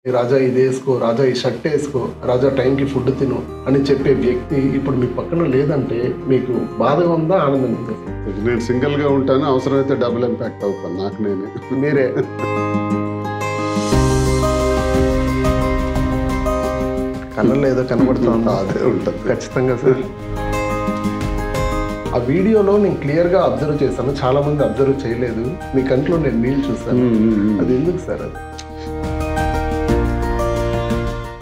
రాజా ఇది వేసుకో, రాజా ఈ షర్ట్ వేసుకో, రాజా టైంకి ఫుడ్ తిను అని చెప్పే వ్యక్తి ఇప్పుడు మీ పక్కన లేదంటే మీకు బాధగా ఉందా, ఆనందంగా ఉందా? నేను సింగిల్గా ఉంటాను, అవసరమైతే డబుల్ ఇంపాక్ట్ అవుతాను నాకు నేనే. మీరే కళ్ళల్లో ఏదో కనబడుతూ ఉందా? అదే ఉంటుంది ఖచ్చితంగా సార్. ఆ వీడియోలో నేను క్లియర్గా అబ్జర్వ్ చేశాను, చాలా మంది అబ్జర్వ్ చేయలేదు. మీ కంట్లో నేను నీళ్ళు చూస్తాను. అది ఎందుకు సార్? అది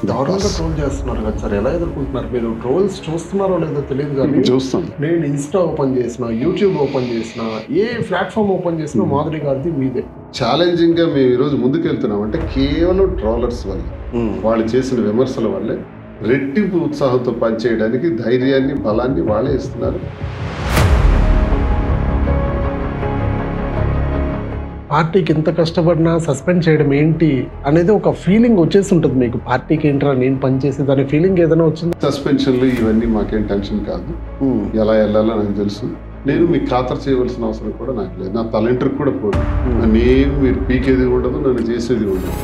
దారుణంగా ట్రోల్ చేస్తున్నారు కదా సార్, ఎలా ఎదుర్కొంటున్నారు మీరు? ట్రోల్స్ చూస్తున్నారో లేదో తెలియదు కానీ చూస్తాను. నేను ఇన్స్టా ఓపెన్ చేసిన, యూట్యూబ్ ఓపెన్ చేసిన, ఏ ప్లాట్ఫామ్ ఓపెన్ చేసినా మాధురి గారిది మీదే. ఛాలెంజింగ్గా మేము ఈరోజు ముందుకు వెళ్తున్నాం అంటే కేవలం ట్రోలర్స్ వల్ల, వాళ్ళు చేసిన విమర్శల వల్లే రెట్టింపు ఉత్సాహంతో పనిచేయడానికి ధైర్యాన్ని, బలాన్ని వాళ్ళే ఇస్తున్నారు. పార్టీకి ఎంత కష్టపడినా సస్పెండ్ చేయడం ఏంటి అనేది ఒక ఫీలింగ్ వచ్చేసి ఉంటుంది మీకు. పార్టీకి ఏంట్రా నేను పనిచేసేది అనే ఫీలింగ్ ఏదైనా వచ్చింది? సస్పెన్షన్లు ఇవన్నీ మాకేం టెన్షన్ కాదు. ఎలా వెళ్ళాలో నాకు తెలుసు. నేను మీకు ఖాతరు చేయవలసిన అవసరం కూడా నాకు లేదు. నా తలంటర్కి కూడా పోదు. నన్నేం మీరు పీకేది ఉండదు, నన్ను చేసేది ఉండదు.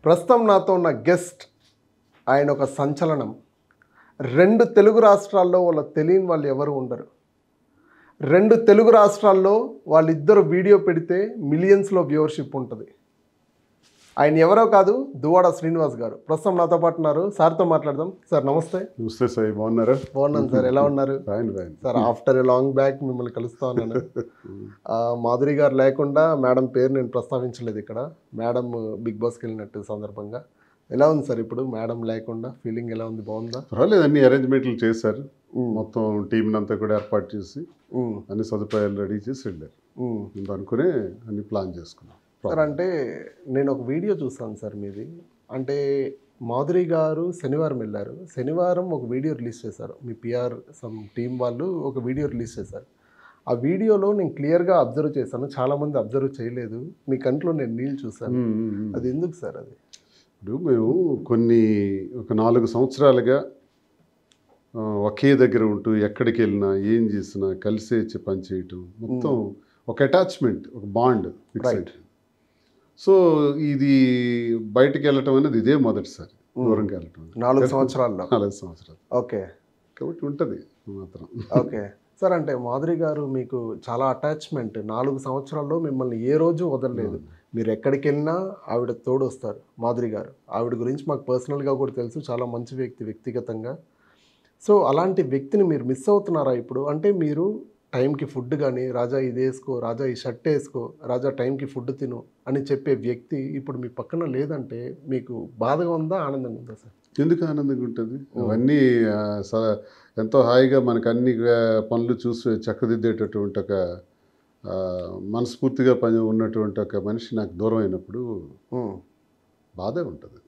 ప్రస్తుతం నాతో ఉన్న గెస్ట్, ఆయన ఒక సంచలనం. 2 తెలుగు రాష్ట్రాల్లో వాళ్ళ తెలియని వాళ్ళు ఎవరు ఉండరు. 2 తెలుగు రాష్ట్రాల్లో వాళ్ళిద్దరు వీడియో పెడితే మిలియన్స్లో వ్యూవర్షిప్ ఉంటుంది. ఆయన ఎవరో కాదు, దువ్వాడ శ్రీనివాస్ గారు. ప్రస్తుతం నాతో పాటు ఉన్నారు. సార్తో మాట్లాడదాం. సార్ నమస్తే. నమస్తే సార్, బాగున్నారా? బాగున్నాను సార్, ఎలా ఉన్నారు? Fine. Sir after a long back మిమ్మల్ని కలుస్తా ఉన్నాను. మాధురి గారు లేకుండా మేడం పేరు నేను ప్రస్తావించలేదు ఇక్కడ. మేడం బిగ్ బాస్కి వెళ్ళినట్టు సందర్భంగా ఎలా ఉంది సార్ ఇప్పుడు మేడం లేకుండా? ఫీలింగ్ ఎలా ఉంది? బాగుందా? పర్వాలేదు, అన్ని అరేంజ్మెంట్లు చేశారు. మొత్తం టీంని అంతా కూడా ఏర్పాటు చేసి అన్ని సదుపాయాలు రెడీ చేసి వెళ్ళారు. అనుకునే అన్ని ప్లాన్ చేసుకున్నాం సార్. అంటే నేను ఒక వీడియో చూస్తాను సార్ మీది. అంటే మాధురి గారు శనివారం వెళ్ళారు. శనివారం ఒక వీడియో రిలీజ్ చేశారు. మీ పిఆర్ సమ్ టీం వాళ్ళు ఒక వీడియో రిలీజ్ చేశారు. ఆ వీడియోలో నేను క్లియర్గా అబ్జర్వ్ చేశాను, చాలామంది అబ్జర్వ్ చేయలేదు. మీ కంట్లో నేను నీళ్ళు చూశాను. అది ఎందుకు సార్? అది ఇప్పుడు మేము ఒక 4 సంవత్సరాలుగా ఒకే దగ్గర ఉంటూ ఎక్కడికి వెళ్ళినా ఏం చేసినా కలిసే పనిచేయటం, మొత్తం ఒక అటాచ్మెంట్, ఒక బాండ్ ఫిక్స్ అయింది. సో ఇది బయటకు వెళ్ళటం అనేది ఇదే మొదటిసారి దూరంగా వెళ్ళటం. 4 సంవత్సరాల్లో. 4 సంవత్సరాలు. ఓకే. కాబట్టి ఉంటుంది మాత్రం. Okay sir. అంటే మాధురి గారు మీకు చాలా అటాచ్మెంట్. 4 సంవత్సరాల్లో మిమ్మల్ని ఏ రోజు వదలలేదు. మీరు ఎక్కడికి వెళ్ళినా ఆవిడ తోడు వస్తారు మాధురి గారు. ఆవిడ గురించి మాకు పర్సనల్గా కూడా తెలుసు, చాలా మంచి వ్యక్తి వ్యక్తిగతంగా. సో అలాంటి వ్యక్తిని మీరు మిస్ అవుతున్నారా ఇప్పుడు? అంటే మీరు టైంకి ఫుడ్ కానీ, రాజా ఇది వేసుకో, రాజా ఈ షర్ట్ వేసుకో, రాజా టైంకి ఫుడ్ తిను అని చెప్పే వ్యక్తి ఇప్పుడు మీ పక్కన లేదంటే మీకు బాధగా ఉందా, ఆనందంగా ఉందా సార్? ఎందుకు ఆనందంగా ఉంటుంది? అవన్నీ ఎంతో హాయిగా మనకు అన్ని పనులు చూసి చక్కదిద్దేటటువంటి ఒక మనస్ఫూర్తిగా ఉన్నటువంటి ఒక మనిషి నాకు దూరం అయినప్పుడు బాధే ఉంటుంది.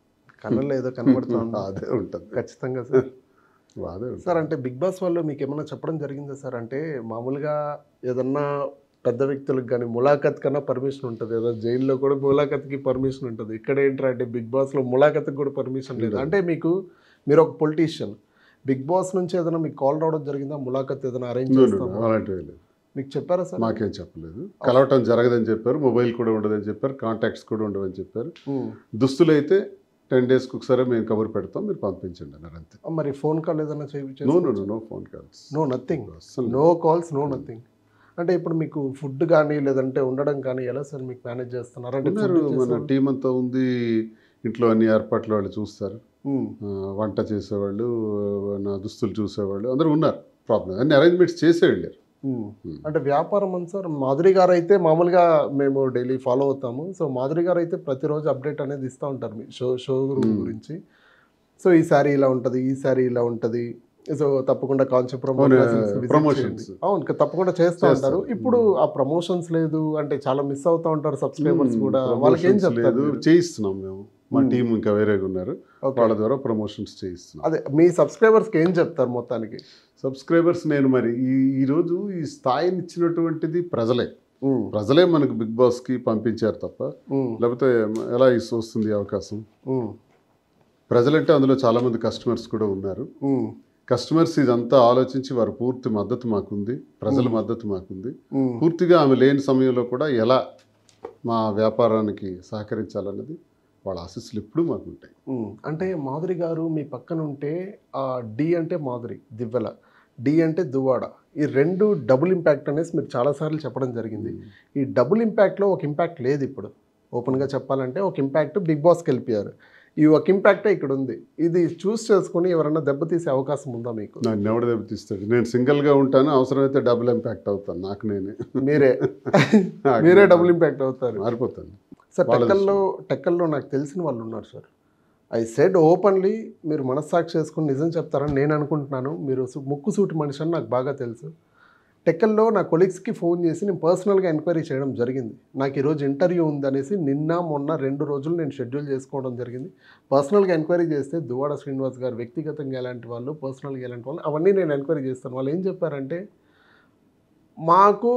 కళ్ళల్లో ఏదో కనబడుతూ ఉందా? అదే ఉంటుంది ఖచ్చితంగా సార్. బాధే సార్. అంటే బిగ్ బాస్ వాళ్ళు మీకు ఏమన్నా చెప్పడం జరిగిందా సార్? అంటే మామూలుగా ఏదన్నా పెద్ద వ్యక్తులకు కానీ ములాఖత్ కన్నా పర్మిషన్ ఉంటుంది, ఏదో జైల్లో కూడా ములాఖత్కి పర్మిషన్ ఉంటుంది. ఇక్కడ ఏంటంటే అంటే బిగ్ బాస్లో ములాఖత్కి కూడా పర్మిషన్ లేదు. అంటే మీరు ఒక పొలిటీషియన్, బిగ్ బాస్ నుంచి ఏదైనా మీకు కాల్ రావడం జరిగిందా? ములాఖత్ ఏదైనా అరేంజ్ చేస్తాం? అలాంటివి లేదు. మీకు చెప్పారా సార్? మాకేం చెప్పలేదు. కలవటం జరగదని చెప్పారు. మొబైల్ కూడా ఉండదని చెప్పారు. కాంటాక్ట్స్ కూడా ఉండవని చెప్పారు. దుస్తులు అయితే 10 డేస్కి ఒకసారి మేము కబురు పెడతాం, మీరు పంపించండి అన్నారు అంతే. మరి ఫోన్ కాల్ ఏదైనా no phone calls, no nothing, no calls, no nothing. అంటే ఇప్పుడు మీకు ఫుడ్ కానీ లేదంటే ఉండడం కానీ ఎలా సార్ మీకు మేనేజ్ చేస్తున్నారు? అంటే మన టీం అంతా ఉంది, ఇంట్లో అన్ని ఏర్పాట్లు వాళ్ళు చూస్తారు. వంట చేసేవాళ్ళు, నా దుస్తులు చూసేవాళ్ళు అందరూ ఉన్నారు. ప్రాబ్లం అన్ని అరేంజ్మెంట్స్ చేసే వెళ్ళారు. అంటే వ్యాపారం అని సార్, మాధురి గారు అయితే మామూలుగా మేము డైలీ ఫాలో అవుతాము. సో మాధురి గారు అయితే ప్రతిరోజు అప్డేట్ అనేది ఇస్తూ ఉంటారు మీ షో గురించి. సో ఈ శారీ ఇలా ఉంటుంది, ఈ శారీ ఇలా ఉంటుంది, సో తప్పకుండా కాంచీపురం ప్రమోషన్స్ అవును తప్పకుండా చేస్తూ ఉంటారు. ఇప్పుడు ఆ ప్రమోషన్స్ లేదు అంటే చాలా మిస్ అవుతూ ఉంటారు సబ్స్క్రైబర్స్ కూడా. వాళ్ళకి ఏం చెప్తారు? చేయిస్తున్నాం మేము, మా టీం ఇంకా వేరేగా ఉన్నారు, వాళ్ళ ద్వారా ప్రమోషన్స్ చేయిస్తున్నాం. అదే మీ సబ్స్క్రైబర్స్కి ఏం చెప్తారు మొత్తానికి? సబ్స్క్రైబర్స్ నేను మరి ఈరోజు ఈ స్థాయిని ఇచ్చినటువంటిది ప్రజలే మనకు బిగ్ బాస్కి పంపించారు తప్ప, లేకపోతే ఎలా వస్తుంది అవకాశం? ప్రజలంటే అందులో చాలామంది కస్టమర్స్ కూడా ఉన్నారు. కస్టమర్స్ ఇదంతా ఆలోచించి వారు పూర్తి మద్దతు మాకుంది, ప్రజల మద్దతు మాకుంది. పూర్తిగా ఆమె లేని సమయంలో కూడా ఎలా మా వ్యాపారానికి సహకరించాలన్నది వాళ్ళ ఆశీస్సులు ఎప్పుడూ మాకు ఉంటాయి. అంటే మాధురి గారు మీ పక్కన ఉంటే డి అంటే మాధురి దివ్వెల, డి అంటే దువ్వాడ, ఈ రెండు డబుల్ ఇంపాక్ట్ అనేసి మీరు చాలాసార్లు చెప్పడం జరిగింది. ఈ డబుల్ ఇంపాక్ట్లో ఒక ఇంపాక్ట్ లేదు ఇప్పుడు. ఓపెన్గా చెప్పాలంటే ఒక ఇంపాక్ట్ బిగ్ బాస్కి వెళ్ళిపోయారు, ఈ ఒక ఇంపాక్టే ఇక్కడ ఉంది. ఇది చూస్ చేసుకుని ఎవరన్నా దెబ్బతీసే అవకాశం ఉందా మీకు? నన్ను ఎవడు దెబ్బతీస్తాడు? నేను సింగిల్గా ఉంటాను, అవసరమైతే డబుల్ ఇంపాక్ట్ అవుతాను. నాకు మీరే డబుల్ ఇంపాక్ట్ అవుతారు, మారిపోతాను సార్. టెక్కల్లో నాకు తెలిసిన వాళ్ళు ఉన్నారు సార్. ఐ సెడ్ ఓపెన్లీ, మీరు మనస్సాక్షి చేసుకుని నిజం చెప్తారని నేను అనుకుంటున్నాను. మీరు ముక్కుసూటి మనిషి అని నాకు బాగా తెలుసు. టెక్కల్లో నా కొలీగ్స్కి ఫోన్ చేసి నేను పర్సనల్గా ఎంక్వైరీ చేయడం జరిగింది. నాకు ఈరోజు ఇంటర్వ్యూ ఉందనేసి నిన్న మొన్న 2 రోజులు నేను షెడ్యూల్ చేసుకోవడం జరిగింది. పర్సనల్గా ఎంక్వైరీ చేస్తే దువ్వాడ శ్రీనివాస్ గారు వ్యక్తిగతంగా ఎలాంటి వాళ్ళు, పర్సనల్గా ఎలాంటి వాళ్ళు, అవన్నీ నేను ఎంక్వైరీ చేస్తాను. వాళ్ళు ఏం చెప్పారంటే, మాకు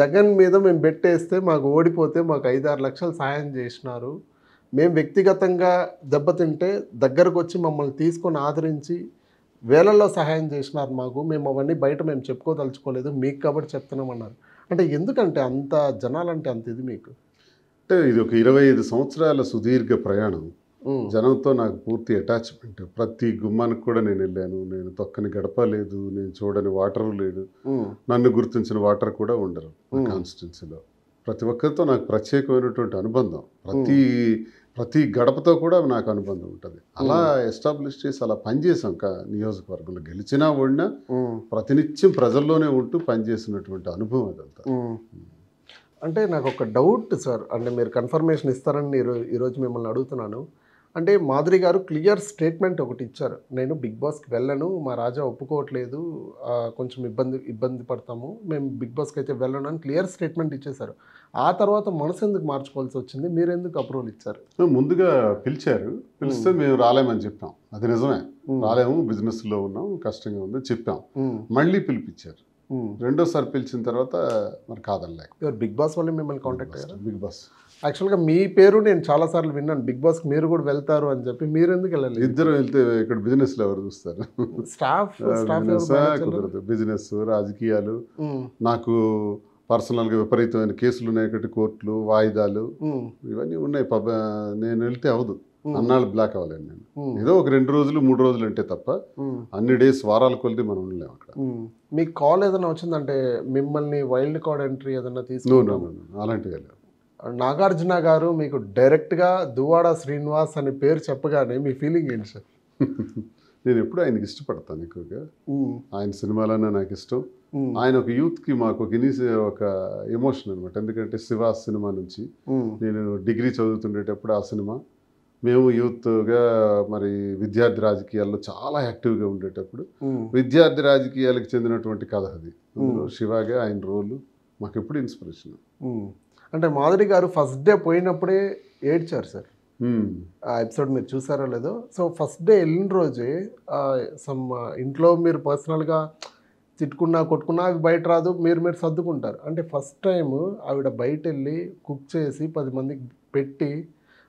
జగన్ మీద మేము బెట్టేస్తే మాకు ఓడిపోతే మాకు 5-6 లక్షలు సాయం చేసినారు, మేము వ్యక్తిగతంగా దెబ్బతింటే దగ్గరకు వచ్చి మమ్మల్ని తీసుకొని ఆదరించి వేలల్లో సహాయం చేసినారు మాకు, మేము అవన్నీ బయట మేము చెప్పుకోదలుచుకోలేదు, మీకు కాబట్టి చెప్తున్నామన్నారు. అంటే ఎందుకంటే అంత జనాలంటే అంత ఇది మీకు? అంటే ఇది ఒక 25 సంవత్సరాల సుదీర్ఘ ప్రయాణం. జనంతో నాకు పూర్తి అటాచ్మెంట్. ప్రతి గుమ్మానికి కూడా నేను వెళ్ళాను. నేను తొక్కని గడప లేదు, నేను చూడని వాటర్ లేదు, నన్ను గుర్తించిన వాటర్ కూడా ఉండరు కాన్స్టిట్యున్సీలో. ప్రతి ఒక్కరితో నాకు ప్రత్యేకమైనటువంటి అనుబంధం. ప్రతి గడపతో కూడా నాకు అనుబంధం ఉంటుంది. అలా ఎస్టాబ్లిష్ చేసి అలా పనిచేసాం. నియోజకవర్గంలో గెలిచినా ఓడినా ప్రతినిత్యం ప్రజల్లోనే ఉంటూ పనిచేసినటువంటి అనుభవం అదంతా. అంటే నాకు ఒక డౌట్ సార్, అంటే మీరు కన్ఫర్మేషన్ ఇస్తారని ఈరోజు మిమ్మల్ని అడుగుతున్నాను. అంటే మాధురి గారు క్లియర్ స్టేట్మెంట్ ఒకటి ఇచ్చారు, నేను బిగ్ బాస్కి వెళ్ళను, మా రాజా ఒప్పుకోవట్లేదు, కొంచెం ఇబ్బంది పడతాము, మేము బిగ్ బాస్కి అయితే వెళ్ళను అని క్లియర్ స్టేట్మెంట్ ఇచ్చేశారు. ఆ తర్వాత మనసు ఎందుకు మార్చుకోవాల్సి వచ్చింది? మీరు ఎందుకు అప్రూవల్ ఇచ్చారు? ముందుగా పిలిచారు, పిలిస్తే మేము రాలేమని చెప్పాం. అది నిజమే, రాలేము, బిజినెస్లో ఉన్నాం, కష్టంగా ఉంది చెప్పాం. మళ్ళీ పిలిపించారు. రెండోసారి పిలిచిన తర్వాత మరి కాదనలేక బిగ్ బాస్ వల్ల మిమ్మల్ని కాంటాక్ట్ అయ్యారు. బిగ్ బాస్ యాక్చువల్గా మీ పేరు నేను చాలాసార్లు విన్నాను, బిగ్ బాస్కి మీరు కూడా వెళ్తారు అని చెప్పి. మీరు ఎందుకు వెళ్ళలేదు? ఇద్దరు వెళ్తే ఇక్కడ బిజినెస్లో ఎవరు చూస్తారు? స్టాఫ్ కుదరదు. బిజినెస్, రాజకీయాలు, నాకు పర్సనల్గా విపరీతమైన కేసులు ఉన్నాయి, కోర్టులు, వాయిదాలు ఇవన్నీ ఉన్నాయి. నేను వెళ్తే అవదు, అన్నాళ్ళు బ్లాక్ అవ్వలేను నేను. ఏదో ఒక 2 రోజులు 3 రోజులు అంటే తప్ప అన్ని డేస్ వారాల కొలిది మనం ఉండలేము అక్కడ. మీకు కాల్ ఏదైనా వచ్చిందంటే మిమ్మల్ని వైల్డ్ కార్డ్ ఎంట్రీ ఏదైనా తీసుకున్నాను అలాంటివి? నాగార్జున గారు మీకు డైరెక్ట్గా దువ్వాడ శ్రీనివాస్ అనే పేరు చెప్పగానే మీ ఫీలింగ్ ఏంటి సార్? నేను ఎప్పుడు ఆయనకి ఇష్టపడతాను ఎక్కువగా. ఆయన సినిమాలన్నా నాకు ఇష్టం. ఆయన ఒక యూత్కి మాకు ఒక ఎమోషన్ అనమాట. ఎందుకంటే శివ సినిమా నుంచి నేను డిగ్రీ చదువుతుండేటప్పుడు ఆ సినిమా, మేము యూత్గా మరి విద్యార్థి రాజకీయాల్లో చాలా యాక్టివ్గా ఉండేటప్పుడు విద్యార్థి రాజకీయాలకు చెందినటువంటి కథ అది. శివగా ఆయన రోలు మాకు ఎప్పుడు ఇన్స్పిరేషన్. అంటే మాధురి గారు ఫస్ట్ డే పోయినప్పుడే ఏడ్చారు సార్. ఆ ఎపిసోడ్ మీరు చూసారో లేదో. సో ఫస్ట్ డే వెళ్ళిన రోజే ఇంట్లో మీరు పర్సనల్గా తిట్టుకున్నా కొట్టుకున్నా అవి బయట రాదు, మీరు సర్దుకుంటారు. అంటే ఫస్ట్ టైం ఆవిడ బయట వెళ్ళి కుక్ చేసి 10 మందికి పెట్టి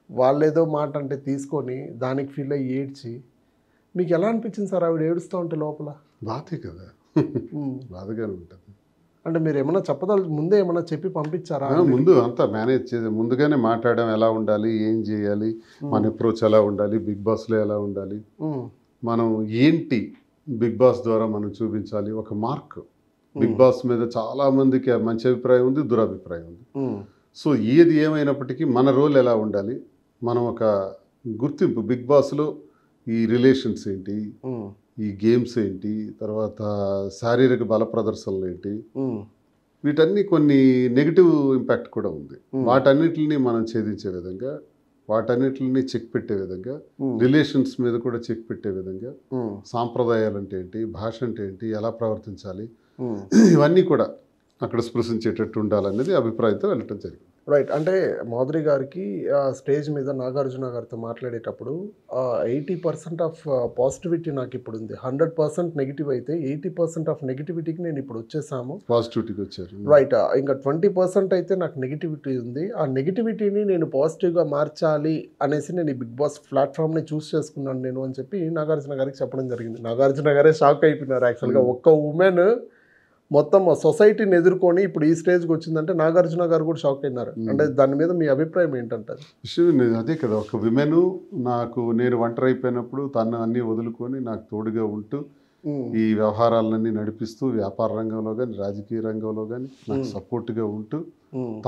వాళ్ళేదో మాట అంటే తీసుకొని దానికి ఫీల్ అయ్యి ఏడ్చి, మీకు ఎలా అనిపించింది సార్ ఆవిడ ఏడుస్తూ ఉంటే లోపల? బాధే కదా, బాధగానే ఉంటుంది. అంటే మీరు ఏమైనా ముందే ఏమైనా చెప్పి పంపించారా? ముందు అంతా మేనేజ్ చేసి ముందుగానే మాట్లాడడం, ఎలా ఉండాలి, ఏం చేయాలి, మన అప్రోచ్ ఎలా ఉండాలి, బిగ్ బాస్లో ఎలా ఉండాలి, మనం ఏంటి బిగ్ బాస్ ద్వారా మనం చూపించాలి, ఒక మార్క్. బిగ్ బాస్ మీద చాలా మందికి మంచి అభిప్రాయం ఉంది, దురభిప్రాయం ఉంది. సో ఏది ఏమైనప్పటికీ మన రోల్ ఎలా ఉండాలి, మనం ఒక గుర్తింపు బిగ్ బాస్లో ఈ రిలేషన్స్ ఏంటి, ఈ గేమ్స్ ఏంటి, తర్వాత శారీరక బల ప్రదర్శనలు ఏంటి, వీటన్ని కొన్ని నెగిటివ్ ఇంపాక్ట్ కూడా ఉంది. వాటన్నిటిని మనం ఛేదించే విధంగా, వాటన్నిటిని చెక్ పెట్టే విధంగా, రిలేషన్స్ మీద కూడా చెక్ పెట్టే విధంగా, సాంప్రదాయాలు అంటే ఏంటి, భాష అంటే ఏంటి, ఎలా ప్రవర్తించాలి, ఇవన్నీ కూడా అక్కడ స్పృశించేటట్టు ఉండాలనేది అభిప్రాయంతో వెళ్ళటం జరిగింది. రైట్. అంటే మాధురి గారికి స్టేజ్ మీద నాగార్జున గారితో మాట్లాడేటప్పుడు 80% ఆఫ్ పాజిటివిటీ నాకు ఇప్పుడు ఉంది, 100% నెగిటివ్ అయితే 80% ఆఫ్ నెగిటివిటీకి నేను ఇప్పుడు వచ్చేసాము, పాజిటివిటీకి వచ్చారు. రైట్. ఇంకా 20% అయితే నాకు నెగిటివిటీ ఉంది, ఆ నెగిటివిటీని నేను పాజిటివ్గా మార్చాలి అనేసి నేను ఈ బిగ్ బాస్ ప్లాట్ఫామ్ని చూస్ చేసుకున్నాను నేను అని చెప్పి నాగార్జున గారికి చెప్పడం జరిగింది. నాగార్జున గారే షాక్ అయిపోయినారు. యాక్చువల్గా ఒక్క ఉమెన్ మొత్తం సొసైటీని ఎదుర్కొని ఇప్పుడు ఈ స్టేజ్కి వచ్చిందంటే నాగార్జున గారు కూడా షాక్ అయినారు. అంటే దాని మీద మీ అభిప్రాయం ఏంటంటారు? అదే కదా, ఒక విమెన్ నేను ఒంటరి అయిపోయినప్పుడు తను అన్నీ వదులుకొని నాకు తోడుగా ఉంటూ ఈ వ్యవహారాలన్నీ నడిపిస్తూ, వ్యాపార రంగంలో కానీ రాజకీయ రంగంలో కానీ నాకు సపోర్ట్గా ఉంటూ,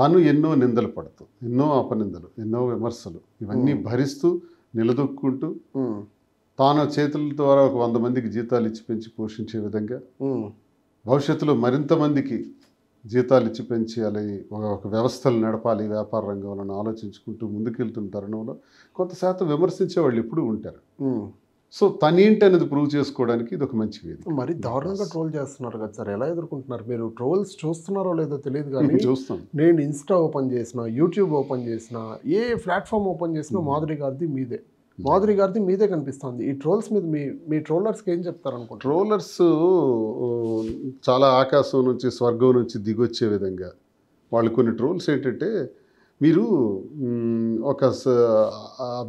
తను ఎన్నో నిందలు పడుతూ, ఎన్నో అపనిందలు, ఎన్నో విమర్శలు, ఇవన్నీ భరిస్తూ నిలదొక్కుంటూ తాను చేతుల ద్వారా ఒక 100 మందికి జీతాలు ఇచ్చి పెంచి పోషించే విధంగా, భవిష్యత్తులో మరింత మందికి జీతాలు ఇచ్చి పెంచాలి, ఒక వ్యవస్థలు నడపాలి వ్యాపార రంగంలో ఆలోచించుకుంటూ ముందుకెళ్తున్న తరుణంలో కొంత శాతం విమర్శించే వాళ్ళు ఎప్పుడూ ఉంటారు. సో తనేంటి అనేది ప్రూవ్ చేసుకోవడానికి ఇది ఒక మంచి వేదిక. మరి దారుణంగా ట్రోల్ చేస్తున్నారు కదా సార్, ఎలా ఎదుర్కొంటున్నారు మీరు? ట్రోల్స్ చూస్తున్నారో లేదో తెలియదు కానీ చూస్తాం. నేను ఇన్స్టా ఓపెన్ చేసిన, యూట్యూబ్ ఓపెన్ చేసిన, ఏ ప్లాట్ఫామ్ ఓపెన్ చేసినా మాధురి గారిది మీదే కనిపిస్తుంది. ఈ ట్రోల్స్ మీద మీ ట్రోలర్స్కి ఏం చెప్తారు అనుకుంటారు? ట్రోలర్స్ చాలా ఆకాశం నుంచి స్వర్గం నుంచి దిగొచ్చే విధంగా వాళ్ళు కొన్ని ట్రోల్స్ ఏంటంటే, మీరు ఒక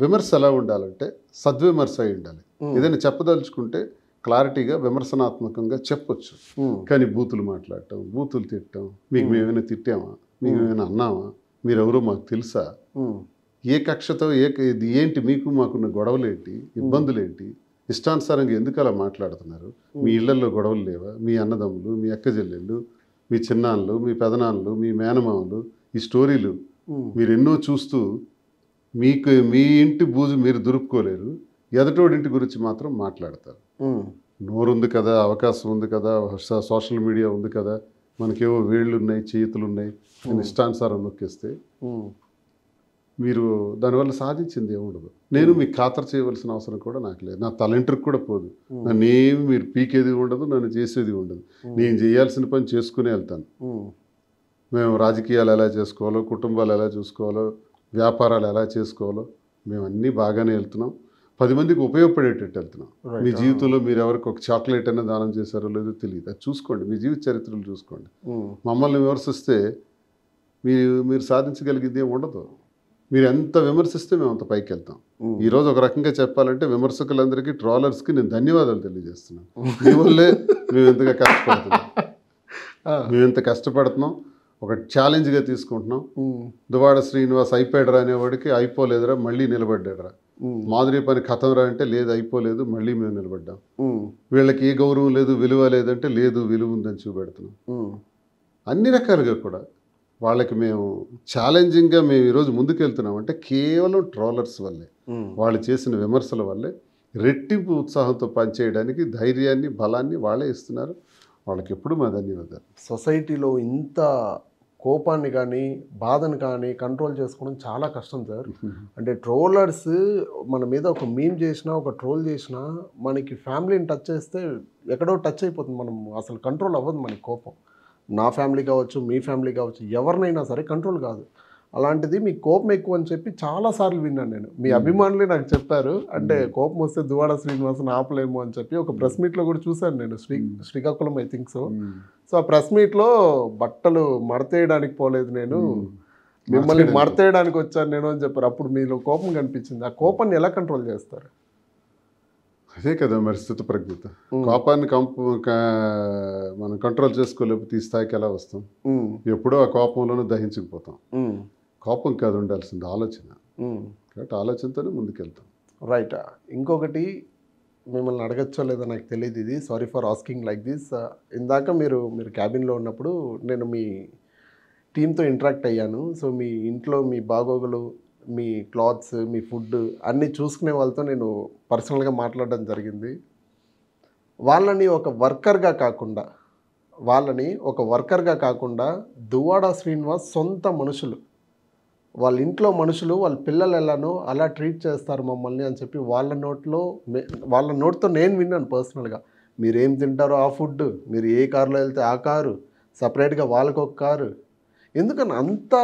విమర్శ ఎలా ఉండాలంటే సద్విమర్శ అయి ఉండాలి. ఏదైనా చెప్పదలుచుకుంటే క్లారిటీగా విమర్శనాత్మకంగా చెప్పొచ్చు. కానీ బూతులు మాట్లాడటం, బూతులు తిట్టడం, మీకు మేమైనా తిట్టామా, మీకు ఏమైనా అన్నామా, మీరెవరో మాకు తెలుసా, ఏ కక్షతో ఏంటి, మీకు మాకున్న గొడవలు ఏంటి, ఇబ్బందులు ఏంటి, ఇష్టానుసారంగా ఎందుకు అలా మాట్లాడుతున్నారు, మీ ఇళ్లలో గొడవలు లేవా, మీ అన్నదమ్ములు, మీ అక్క చెల్లెళ్ళు, మీ చిన్నాన్నలు, మీ పెదనాన్నలు, మీ మేనమామలు, ఈ స్టోరీలు మీరు ఎన్నో చూస్తూ మీ ఇంటి బూజు మీరు దురుపుకోలేరు, ఎదటోడింటి గురించి మాత్రం మాట్లాడతారు. నోరుంది కదా, అవకాశం ఉంది కదా, సోషల్ మీడియా ఉంది కదా, మనకేవో వేళ్ళు ఉన్నాయి, చేతులు ఉన్నాయి, నేను ఇష్టానుసారం నొక్కేస్తే మీరు దానివల్ల సాధించింది ఏముండదు. నేను మీకు ఖాతరు చేయవలసిన అవసరం కూడా నాకు లేదు, నా తలంటరికి కూడా పోదు, నన్ను ఏమి మీరు పీకేది ఉండదు, నన్ను చేసేది ఉండదు. నేను చేయాల్సిన పని చేసుకునే వెళ్తాను. మేము రాజకీయాలు ఎలా చేసుకోవాలో, కుటుంబాలు ఎలా చూసుకోవాలో, వ్యాపారాలు ఎలా చేసుకోవాలో మేము అన్నీ బాగానే వెళ్తున్నాం. 10 మందికి ఉపయోగపడేటట్టు వెళ్తున్నాం. మీ జీవితంలో మీరు ఎవరికి ఒక చాక్లెట్ అయినా దానం చేశారో లేదో తెలియదు, అది చూసుకోండి, మీ జీవిత చరిత్రలు చూసుకోండి. మమ్మల్ని విమర్శిస్తే మీరు సాధించగలిగింది ఏమి ఉండదు. మీరు ఎంత విమర్శిస్తే మేము అంత పైకి వెళ్తాం. ఈరోజు ఒక రకంగా చెప్పాలంటే విమర్శకులందరికీ, ట్రోలర్స్కి నేను ధన్యవాదాలు తెలియజేస్తున్నాను. మీ వల్లే మేము ఎంతగా కష్టపడుతున్నాం, ఒక ఛాలెంజ్గా తీసుకుంటున్నాం. దువాడ శ్రీనివాస్ అయిపోయాడరా అనేవాడికి అయిపోలేదురా, మళ్ళీ నిలబడ్డాడరా. మాధురి పని కథంరా అంటే లేదు, అయిపోలేదు, మళ్ళీ మేము నిలబడ్డాం. వీళ్ళకి ఏ గౌరవం లేదు, విలువ లేదంటే లేదు, విలువ ఉందని చూపెడుతున్నాం. అన్ని రకాలుగా కూడా వాళ్ళకి మేము ఛాలెంజింగ్గా మేము ఈరోజు ముందుకెళ్తున్నాం అంటే కేవలం ట్రోలర్స్ వల్లే, వాళ్ళు చేసిన విమర్శల వల్లే రెట్టింపు ఉత్సాహంతో పనిచేయడానికి ధైర్యాన్ని, బలాన్ని వాళ్ళే ఇస్తున్నారు. వాళ్ళకి ఎప్పుడు మా ధన్యవాదాలు. సొసైటీలో ఇంత కోపాన్ని కానీ బాధను కానీ కంట్రోల్ చేసుకోవడం చాలా కష్టం సార్. అంటే ట్రోలర్స్ మన మీద ఒక మీమ్ చేసినా, ఒక ట్రోల్ చేసినా మనకి ఫ్యామిలీని టచ్ చేస్తే ఎక్కడో టచ్ అయిపోతుంది. మనం అసలు కంట్రోల్ అవ్వదు మనకి కోపం. నా ఫ్యామిలీ కావచ్చు, మీ ఫ్యామిలీ కావచ్చు, ఎవరినైనా సరే కంట్రోల్ కాదు. అలాంటిది మీ కోపం ఎక్కువ అని చెప్పి చాలాసార్లు విన్నాను నేను. మీ అభిమానులే నాకు చెప్పారు, అంటే కోపం వస్తే దువాడ శ్రీనివాసన్ ఆపలేము అని చెప్పి ఒక ప్రెస్ మీట్లో కూడా చూశాను నేను, Srikakulam I think so. So ఆ ప్రెస్ మీట్లో బట్టలు మడతేయడానికి పోలేదు నేను, మిమ్మల్ని మడతేయడానికి వచ్చాను నేను అని చెప్పారు. అప్పుడు మీలో కోపం కనిపించింది. ఆ కోపాన్ని ఎలా కంట్రోల్ చేస్తారు? అదే కదా మరి స్థితప్రజ్ఞత. కోపాన్ని మనం కంట్రోల్ చేసుకోలేకపోతే ఈ స్థాయికి ఎలా వస్తాం? ఎప్పుడో ఆ కోపంలోనే దహించుకుపోతాం. కోపం కాదు ఉండాల్సింది, ఆలోచన. కాబట్టి ఆలోచనతోనే ముందుకెళ్తాం. రైట్. ఇంకొకటి మిమ్మల్ని అడగచ్చో లేదో నాకు తెలియదు, ఇది sorry for asking like this. ఇందాక మీరు క్యాబిన్లో ఉన్నప్పుడు నేను మీ టీంతో ఇంటరాక్ట్ అయ్యాను. సో మీ ఇంట్లో మీ బాగోగులు, మీ క్లాత్స్, మీ ఫుడ్ అన్నీ చూసుకునే వాళ్ళతో నేను పర్సనల్గా మాట్లాడడం జరిగింది. వాళ్ళని ఒక వర్కర్గా కాకుండా దువ్వాడ శ్రీనివాస్ సొంత మనుషులు, వాళ్ళ ఇంట్లో మనుషులు, వాళ్ళ పిల్లలు ఎలానో అలా ట్రీట్ చేస్తారు మమ్మల్ని అని చెప్పి వాళ్ళ నోట్తో నేను విన్నాను పర్సనల్గా. మీరు ఏం తింటారో ఆ ఫుడ్, మీరు ఏ కారులో వెళ్తే ఆ కారు, సపరేట్గా వాళ్ళకు ఒక కారు. ఎందుకని అంత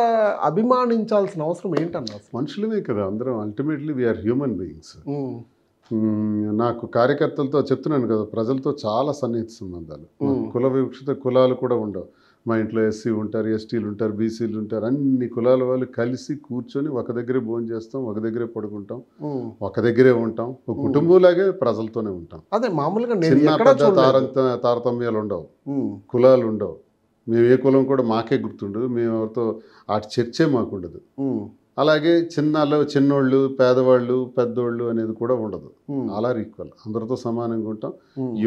అభిమానించాల్సిన అవసరం ఏంటన్నా? మనుషులమే కదా అందరం, అల్టిమేట్లీ వీఆర్ హ్యూమన్ బీయింగ్స్. నాకు కార్యకర్తలతో చెప్తున్నాను కదా, ప్రజలతో చాలా సన్నిహిత సంబంధాలు. కుల వివక్షిత కులాలు కూడా ఉండవు. మా ఇంట్లో ఎస్సీ ఉంటారు, ఎస్టీలు ఉంటారు, బీసీలు ఉంటారు, అన్ని కులాల వాళ్ళు కలిసి కూర్చొని ఒక దగ్గరే భోజనం చేస్తాం, ఒక దగ్గరే పడుకుంటాం, ఒక దగ్గరే ఉంటాం. ఒక కుటుంబంలాగే ప్రజలతోనే ఉంటాం. అదే మామూలుగా చిన్న పెద్ద తారతమ్యాలు ఉండవు, కులాలు ఉండవు. మేము ఏ కులం కూడా మాకే గుర్తుండదు, మేము ఎవరితో ఆ చర్చే మాకుండదు. అలాగే చిన్నోళ్ళు, పేదవాళ్ళు, పెద్దోళ్ళు అనేది కూడా ఉండదు. అలా ఈక్వల్, అందరితో సమానంగా ఉంటాం.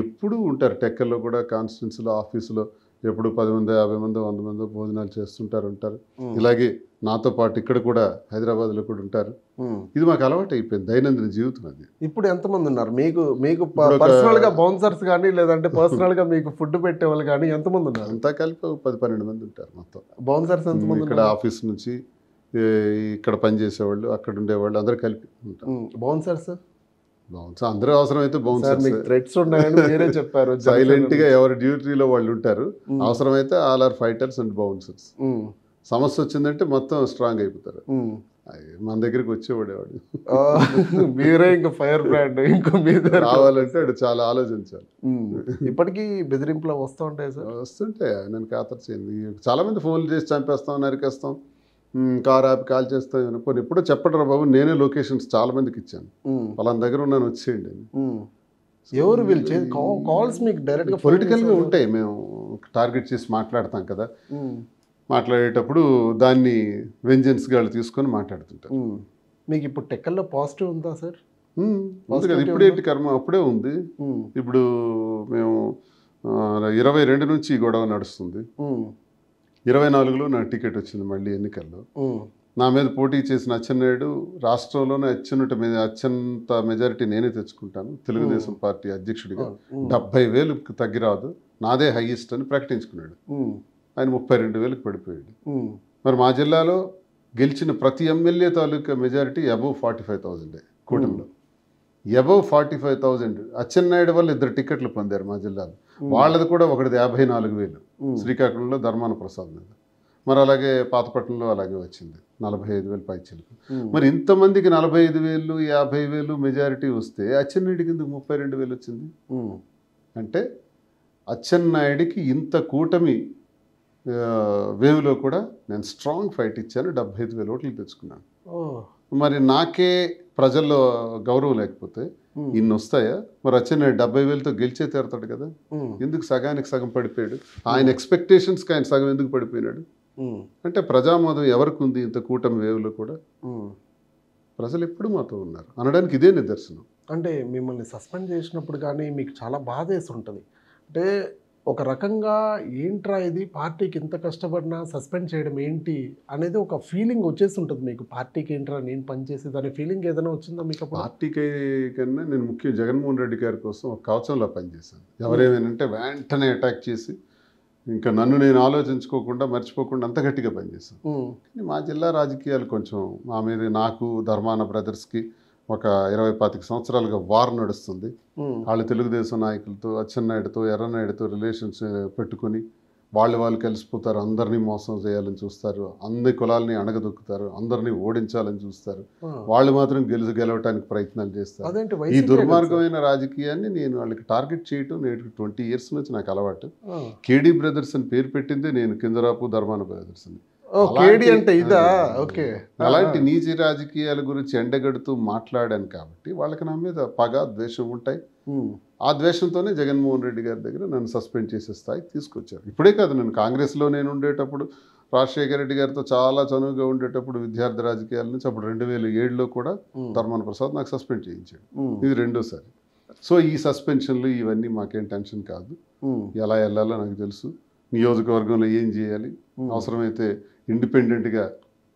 ఎప్పుడూ ఉంటారు టెక్కల్లో కూడా, కాన్స్టిట్యున్సీలో, ఆఫీసులో ఎప్పుడు 10 మంది, 50 మంది, 100 మంది భోజనాలు చేస్తుంటారు. ఇలాగే నాతో పాటు ఇక్కడ కూడా హైదరాబాద్లో కూడా ఉంటారు. ఇది మాకు అలవాటు అయిపోయింది, దైనందిన జీవితం అది. ఇప్పుడు ఎంతమంది ఉన్నారు మీకు పర్సనల్గా బౌన్సర్స్ కానీ, లేదంటే పర్సనల్గా మీకు ఫుడ్ పెట్టే వాళ్ళు కానీ ఎంతమంది ఉన్నారు? అంతా కలిపి 10-12 మంది ఉంటారు మొత్తం. బౌన్సర్స్ ఎంతమంది? ఇక్కడ ఆఫీస్ నుంచి ఇక్కడ పనిచేసేవాళ్ళు, అక్కడ ఉండేవాళ్ళు అందరూ కలిపి ఉంటారు. బౌన్సర్స్ అందరూ అవసరమైతే థ్రెడ్స్ ఉన్నాయని మీరే చెప్పారు. సైలెంట్ గా ఎవరి డ్యూటీలో వాళ్ళు ఉంటారు. అవసరమైతే all are fighters and bouncers. సమస్య వచ్చిందంటే మొత్తం స్ట్రాంగ్ అయిపోతారు. మన దగ్గరికి వచ్చేవాడేవాడు, మీరే ఇంకా ఫైర్ బ్రాండ్, ఇంకా మీద రావాలంటే వాడు చాలా ఆలోచించాలి. ఇప్పటికీ బెదిరింపులు వస్తూ ఉంటాయి సార్? వస్తుంటాయి. నేను ఖాతరు చేయండి, చాలా మంది ఫోన్లు చేసి చంపేస్తాం, నరికేస్తాం, కార్ ఆపి కాల్ చేస్తాను. కొన్ని ఎప్పుడో చెప్పడరా బాబు, నేనే లొకేషన్స్ చాలా మందికి ఇచ్చాను, వాళ్ళ దగ్గర ఉన్నాను, వచ్చేయండి. ఎవరు వీళ్ళు కాల్స్ మీకు డైరెక్ట్గా పొలిటికల్గా ఉంటాయి. మేము టార్గెట్ చేసి మాట్లాడతాం కదా, మాట్లాడేటప్పుడు దాన్ని వెంజెన్స్గా వాళ్ళు తీసుకొని మాట్లాడుతుంటారు. మీకు ఇప్పుడు టెక్కల్లో పాజిటివ్ ఉందా సార్? ఉంది కదా, ఇప్పుడేంటి కర్మ, అప్పుడే ఉంది. ఇప్పుడు మేము 22 నుంచి ఈ గొడవ నడుస్తుంది. 24లో నాకు టికెట్ వచ్చింది మళ్ళీ ఎన్నికల్లో. నా మీద పోటీ చేసిన అచ్చెన్నాయుడు, రాష్ట్రంలోనే అత్యంత మెజారిటీ నేనే తెచ్చుకుంటాను తెలుగుదేశం పార్టీ అధ్యక్షుడిగా, 70,000 తగ్గిరాదు, నాదే హైయెస్ట్ అని ప్రకటించుకున్నాడు. ఆయన 32,000కి పడిపోయాడు. మరి మా జిల్లాలో గెలిచిన ప్రతి ఎమ్మెల్యే తాలూకా మెజారిటీ అబవ్ 45,000 కూటమిలో. అబవ్ 45,000. అచ్చెన్నాయుడు వల్ల 2 టికెట్లు పొందారు మా జిల్లాలో. వాళ్ళది కూడా ఒకటిది 54,000 శ్రీకాకుళంలో ధర్మాన ప్రసాద్ మీద. మరి అలాగే పాతపట్నంలో అలాగే వచ్చింది 45,000 పైచిలకు. మరి ఇంతమందికి 45,000, 50,000 మెజారిటీ వస్తే అచ్చెన్నాయుడికి ఎందుకు 32,000 వచ్చింది? అంటే అచ్చెన్నాయుడికి ఇంత కూటమి వేవ్లో కూడా నేను స్ట్రాంగ్ ఫైట్ ఇచ్చాను, 75,000 ఓట్లు తెచ్చుకున్నాను. మరి నాకే ప్రజల్లో గౌరవం లేకపోతే ఇన్ని వస్తాయా? మరి అచ్చెన్నాయుడు 70,000తో గెలిచే తీరుతాడు కదా, ఎందుకు సగానికి సగం పడిపోయాడు? ఆయన ఎక్స్పెక్టేషన్స్కి ఆయన సగం ఎందుకు పడిపోయినాడు? అంటే ప్రజామోదం ఎవరికి ఉంది ఇంత కూటమి వేవ్లో కూడా? ప్రజలు ఎప్పుడు మాతో ఉన్నారు అనడానికి ఇదే నిదర్శనం. అంటే మిమ్మల్ని సస్పెండ్ చేసినప్పుడు కానీ మీకు చాలా బాధ వేసి ఉంటుంది. అంటే ఒక రకంగా ఏంట్రా ఇది, పార్టీకి ఇంత కష్టపడినా సస్పెండ్ చేయడం ఏంటి అనేది ఒక ఫీలింగ్ వచ్చేసి ఉంటుంది మీకు. పార్టీకి ఏంట్రా నేను పనిచేసేది అనే ఫీలింగ్ ఏదైనా వచ్చిందా మీకు? పార్టీకి కన్నా నేను ముఖ్యం జగన్మోహన్ రెడ్డి గారి కోసం ఒక కవచంలో పనిచేశాను. ఎవరేమైనా వెంటనే అటాక్ చేసి ఇంకా నన్ను నేను ఆలోచించుకోకుండా మర్చిపోకుండా అంత గట్టిగా పనిచేశాను. కానీ మా జిల్లా రాజకీయాలు కొంచెం మా మీద, నాకు ధర్మాన బ్రదర్స్కి ఒక 20-25 సంవత్సరాలుగా వార్ నడుస్తుంది. వాళ్ళు తెలుగుదేశం నాయకులతో, అచ్చెన్నాయుడుతో, ఎర్రనాయుడుతో రిలేషన్స్ పెట్టుకుని వాళ్ళు కలిసిపోతారు, అందరినీ మోసం చేయాలని చూస్తారు, అన్ని కులాలని అణగదొక్కుతారు, అందరినీ ఓడించాలని చూస్తారు, వాళ్ళు మాత్రం గెలవటానికి ప్రయత్నాలు చేస్తారు. ఈ దుర్మార్గమైన రాజకీయాన్ని నేను వాళ్ళకి టార్గెట్ చేయటం నేటికి 20 years నుంచి నాకు అలవాటు. కేడీ బ్రదర్స్ అని పేరు పెట్టిందే నేను, కిందరాపు ధర్మాన బ్రదర్స్ అని. అలాంటి నీచి రాజకీయాల గురించి ఎండగడుతూ మాట్లాడాను కాబట్టి వాళ్ళకి నా మీద పగ, ద్వేషం ఉంటాయి. ఆ ద్వేషంతోనే జగన్మోహన్ రెడ్డి గారి దగ్గర నన్ను సస్పెండ్ చేసే స్థాయికి తీసుకొచ్చారు. ఇప్పుడే కాదు, నేను కాంగ్రెస్లో నేను ఉండేటప్పుడు రాజశేఖర రెడ్డి గారితో చాలా చనువుగా ఉండేటప్పుడు విద్యార్థి రాజకీయాల నుంచి అప్పుడు 2007లో కూడా ధర్మాన ప్రసాద్ నాకు సస్పెండ్ చేయించాడు. ఇది రెండోసారి. సో ఈ సస్పెన్షన్లు ఇవన్నీ మాకేం టెన్షన్ కాదు. ఎలా వెళ్ళాలో నాకు తెలుసు. నియోజకవర్గంలో ఏం చేయాలి, అవసరమైతే ఇండిపెండెంట్గా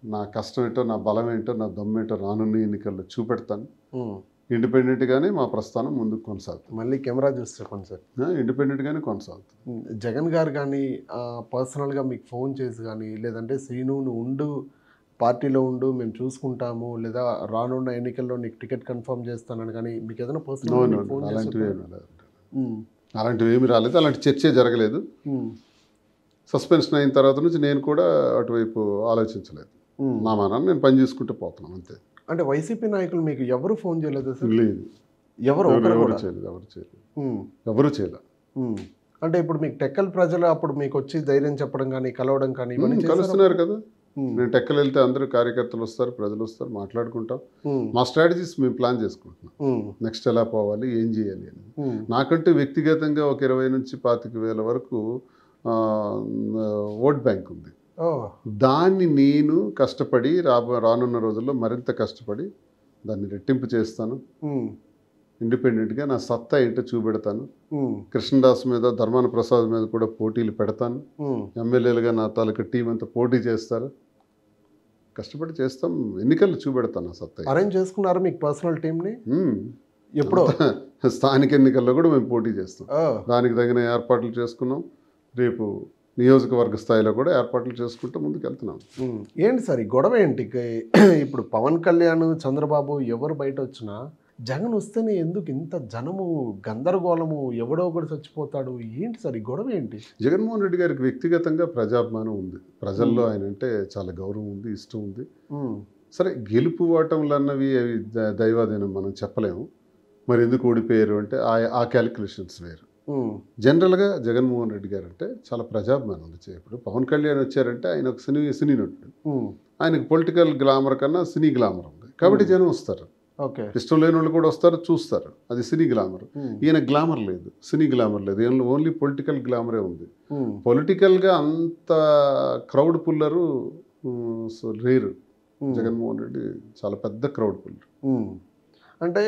నా కష్టం ఏంటో, నా బలం ఏంటో, నా దమ్మేంటో రానున్న ఎన్నికల్లో చూపెడతాను. ఇండిపెండెంట్గానే మా ప్రస్థానం ముందుకు కొనసాగుతుంది. మళ్ళీ కెమెరా చూస్తే చెప్పండి సార్. ఇండిపెండెంట్గానే కొనసాగుతుంది. జగన్ గారు కానీ పర్సనల్గా మీకు ఫోన్ చేసి కానీ, లేదంటే శ్రీను నువ్వు ఉండు, పార్టీలో ఉండు, మేము చూసుకుంటాము, లేదా రానున్న ఎన్నికల్లో నీకు టికెట్ కన్ఫర్మ్ చేస్తానని కానీ మీకు ఏదైనా పర్సనల్ ఫోన్ అలాంటివి ఏమి రాలేదు. అలాంటి చర్చే జరగలేదు. సస్పెన్షన్ అయిన తర్వాత నుంచి నేను కూడా అటువైపు ఆలోచించలేదు. నా మానాన్ని నేను పని చేసుకుంటూ పోతున్నాను అంతే. అంటే వైసీపీ నాయకులు మీకు ఎవరు ఫోన్ చేయలేదు సార్? లేదు, ఎవరు చేయలేదు. అంటే ఇప్పుడు మీకు టెక్కల్ ప్రజలు అప్పుడు మీకు వచ్చి ధైర్యం చెప్పడం కానీ, కలవడం కానీ కలుస్తున్నారు కదా. నేను టెక్కలు వెళ్తే అందరూ కార్యకర్తలు వస్తారు, ప్రజలు వస్తారు, మాట్లాడుకుంటాం. మా స్ట్రాటజీస్ మేము ప్లాన్ చేసుకుంటున్నాం. నెక్స్ట్ ఎలా పోవాలి, ఏం చేయాలి అని. నాకంటూ వ్యక్తిగతంగా ఒక 20 నుంచి 25,000 వరకు ఓట్ బ్యాంక్ ఉంది. దాన్ని నేను కష్టపడి రానున్న రోజుల్లో మరింత కష్టపడి దాన్ని రెట్టింపు చేస్తాను. ఇండిపెండెంట్గా నా సత్తా ఏంటో చూపెడతాను. కృష్ణదాస్ మీద, ధర్మాన ప్రసాద్ మీద కూడా పోటీలు పెడతాను. ఎమ్మెల్యేలుగా నా తాలూకా టీం అంతా పోటీ చేస్తారు. కష్టపడి చేస్తాం, ఎన్నికల్లో చూపెడతాను ఆ సత్తా. అరేంజ్ చేసుకున్నారు మీకు పర్సనల్ టీంని? ఎప్పుడు స్థానిక ఎన్నికల్లో కూడా మేము పోటీ చేస్తాం. దానికి తగిన ఏర్పాట్లు చేసుకున్నాం. రేపు నియోజకవర్గ స్థాయిలో కూడా ఏర్పాట్లు చేసుకుంటూ ముందుకు వెళ్తున్నాం. ఏంటి సార్ ఈ గొడవ ఏంటి? ఇప్పుడు పవన్ కళ్యాణ్, చంద్రబాబు ఎవరు బయట వచ్చినా జగన్ వస్తేనే ఎందుకు ఇంత జనము, గందరగోళము, ఎవడో ఒకటి చచ్చిపోతాడు, ఏంటి సార్ ఈ గొడవ ఏంటి? జగన్మోహన్ రెడ్డి గారికి వ్యక్తిగతంగా ప్రజాభిమానం ఉంది. ప్రజల్లో ఆయన అంటే చాలా గౌరవం ఉంది, ఇష్టం ఉంది. సరే, గెలుపు ఓటములు అన్నవి అవి దైవాధీనం, మనం చెప్పలేము. మరి ఎందుకు ఓడిపోయారు అంటే ఆ క్యాలిక్యులేషన్స్ వేరు. జనరల్గా జగన్మోహన్ రెడ్డి గారు అంటే చాలా ప్రజాభిమానం ఉంది. ఇప్పుడు పవన్ కళ్యాణ్ వచ్చారంటే ఆయన ఒక సినీ నటుడు. ఆయనకు పొలిటికల్ గ్లామర్ కన్నా సినీ గ్లామర్ ఉంది కాబట్టి జనం వస్తారు. ఇష్టం లేని వాళ్ళు కూడా వస్తారు, చూస్తారు. అది సినీ గ్లామర్. ఈయన గ్లామర్ లేదు, సినీ గ్లామర్ లేదు, ఓన్లీ పొలిటికల్ గ్లామరే ఉంది. పొలిటికల్గా అంత క్రౌడ్ పుల్లరు రేరు. జగన్మోహన్ రెడ్డి చాలా పెద్ద క్రౌడ్ పుల్లర్. అంటే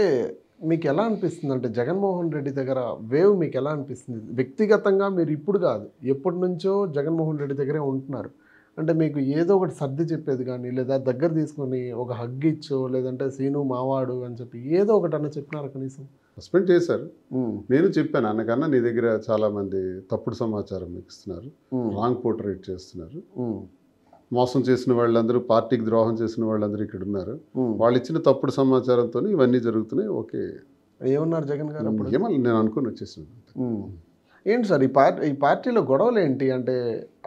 మీకు ఎలా అనిపిస్తుంది, అంటే జగన్మోహన్ రెడ్డి దగ్గర వేవ్ మీకు ఎలా అనిపిస్తుంది వ్యక్తిగతంగా? మీరు ఇప్పుడు కాదు, ఎప్పటి నుంచో జగన్మోహన్ రెడ్డి దగ్గరే ఉంటున్నారు. అంటే మీకు ఏదో ఒకటి సర్ది చెప్పేది కానీ, లేదా దగ్గర తీసుకొని ఒక హగ్ ఇచ్చో, లేదంటే సీను మావాడు అని చెప్పి ఏదో ఒకటి అన్న చెప్పినారు కనీసం? సస్పెండ్ చేశారు. నేను చెప్పాను, అన్నకన్నా నీ దగ్గర చాలా మంది తప్పుడు సమాచారం మీకు ఇస్తున్నారు, రాంగ్ పోర్ట్రేట్ చేస్తున్నారు, మోసం చేసిన వాళ్ళందరూ, పార్టీకి ద్రోహం చేసిన వాళ్ళందరూ ఇక్కడ ఉన్నారు, వాళ్ళు ఇచ్చిన తప్పుడు సమాచారంతో ఇవన్నీ జరుగుతున్నాయి. ఓకే, ఏమన్నారు జగన్ గారు? ఏమన్నా నేను అనుకుని వచ్చేసాను. ఏంటి సార్ ఈ పార్టీలో గొడవలు ఏంటి? అంటే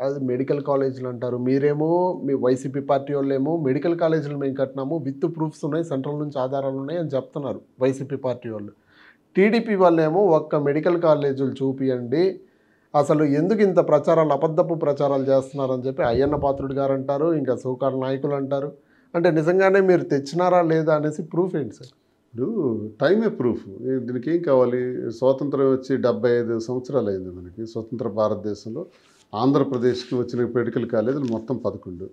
అది మెడికల్ కాలేజీలు అంటారు, మీరేమో మీ వైసీపీ పార్టీ వాళ్ళేమో మెడికల్ కాలేజీలు మేము కట్టినాము, విత్ ప్రూఫ్స్ ఉన్నాయి, సెంట్రల్ నుంచి ఆధారాలు ఉన్నాయి అని చెప్తున్నారు వైసీపీ పార్టీ వాళ్ళు. టీడీపీ వాళ్ళేమో ఒక్క మెడికల్ కాలేజీలు చూపియండి, అసలు ఎందుకు ఇంత ప్రచారాలు, అబద్ధపు ప్రచారాలు చేస్తున్నారని చెప్పి అయ్యన్న పాత్రుడు గారు అంటారు, ఇంకా సోకాల నాయకులు అంటారు. అంటే నిజంగానే మీరు తెచ్చినారా లేదా అనేసి ప్రూఫ్ ఏంటి సార్? ఇప్పుడు టైమే ప్రూఫ్. దీనికి ఏం కావాలి? స్వాతంత్రం వచ్చి 75 సంవత్సరాలు అయింది మనకి. స్వతంత్ర భారతదేశంలో ఆంధ్రప్రదేశ్కి వచ్చిన మెడికల్ కాలేజీలు మొత్తం 11.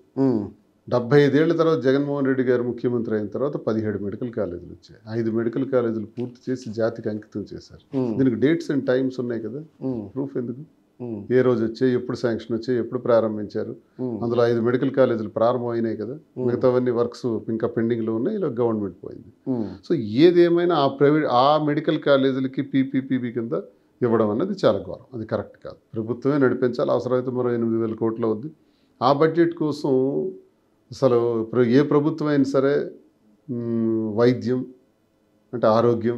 75 ఏళ్ల తర్వాత జగన్మోహన్ రెడ్డి గారు ముఖ్యమంత్రి అయిన తర్వాత 17 మెడికల్ కాలేజీలు వచ్చాయి. 5 మెడికల్ కాలేజీలు పూర్తి చేసి జాతికి అంకితం చేశారు. దీనికి డేట్స్ అండ్ టైమ్స్ ఉన్నాయి కదా, ప్రూఫ్ ఎందుకు? ఏ రోజు వచ్చాయి, ఎప్పుడు శాంక్షన్ వచ్చాయి, ఎప్పుడు ప్రారంభించారు. అందులో 5 మెడికల్ కాలేజీలు ప్రారంభం అయినాయి కదా, మిగతావన్నీ వర్క్స్ ఇంకా పెండింగ్లో ఉన్నాయి. ఇలా గవర్నమెంట్ పోయింది. సో ఏదేమైనా ఆ మెడికల్ కాలేజీలకి పీపీపీబీ కింద ఇవ్వడం అన్నది చాలా ఘోరం. అది కరెక్ట్ కాదు. ప్రభుత్వమే నడిపించాలి. అవసరమైతే మరో 8,000 కోట్లు అవుద్ది. ఆ బడ్జెట్ కోసం అసలు ఏ ప్రభుత్వం అయినా సరే వైద్యం అంటే ఆరోగ్యం,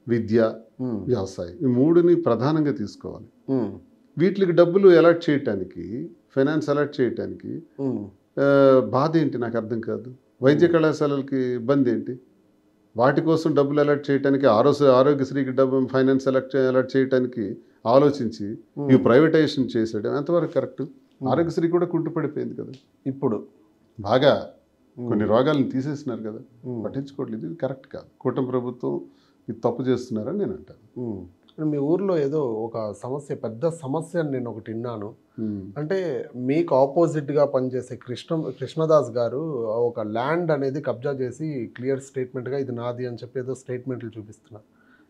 విద్య, వ్యవసాయం, ఈ 3ని ప్రధానంగా తీసుకోవాలి. వీటికి డబ్బులు అలాట్ చేయటానికి, ఫైనాన్స్ అలాట్ చేయటానికి బాధ ఏంటి నాకు అర్థం కాదు. వైద్య కళాశాలలకి ఇబ్బంది ఏంటి? వాటి కోసం డబ్బులు అలాట్ చేయడానికి, ఆరోగ్యశ్రీకి డబ్బు ఫైనాన్స్ అలాట్ చేయడానికి ఆలోచించి ఇవి ప్రైవేటైజేషన్ చేసేయడం ఎంతవరకు కరెక్ట్? ఆరోగ్యశ్రీ కూడా కుంటుపడిపోయింది కదా, ఇప్పుడు బాగా కొన్ని రోగాలను తీసేసినారు కదా, పట్టించుకోవట్లేదు. ఇది కరెక్ట్ కాదు. కూటమి ప్రభుత్వం ఇది తప్పు చేస్తున్నారని నేను అంటాను. మీ ఊర్లో ఏదో ఒక సమస్య, పెద్ద సమస్య అని నేను ఒకటి విన్నాను. అంటే మీకు ఆపోజిట్గా పనిచేసే కృష్ణదాస్ గారు ఒక ల్యాండ్ అనేది కబ్జా చేసి క్లియర్ స్టేట్మెంట్గా ఇది నాది అని చెప్పి ఏదో స్టేట్మెంట్లు చూపిస్తున్నారు.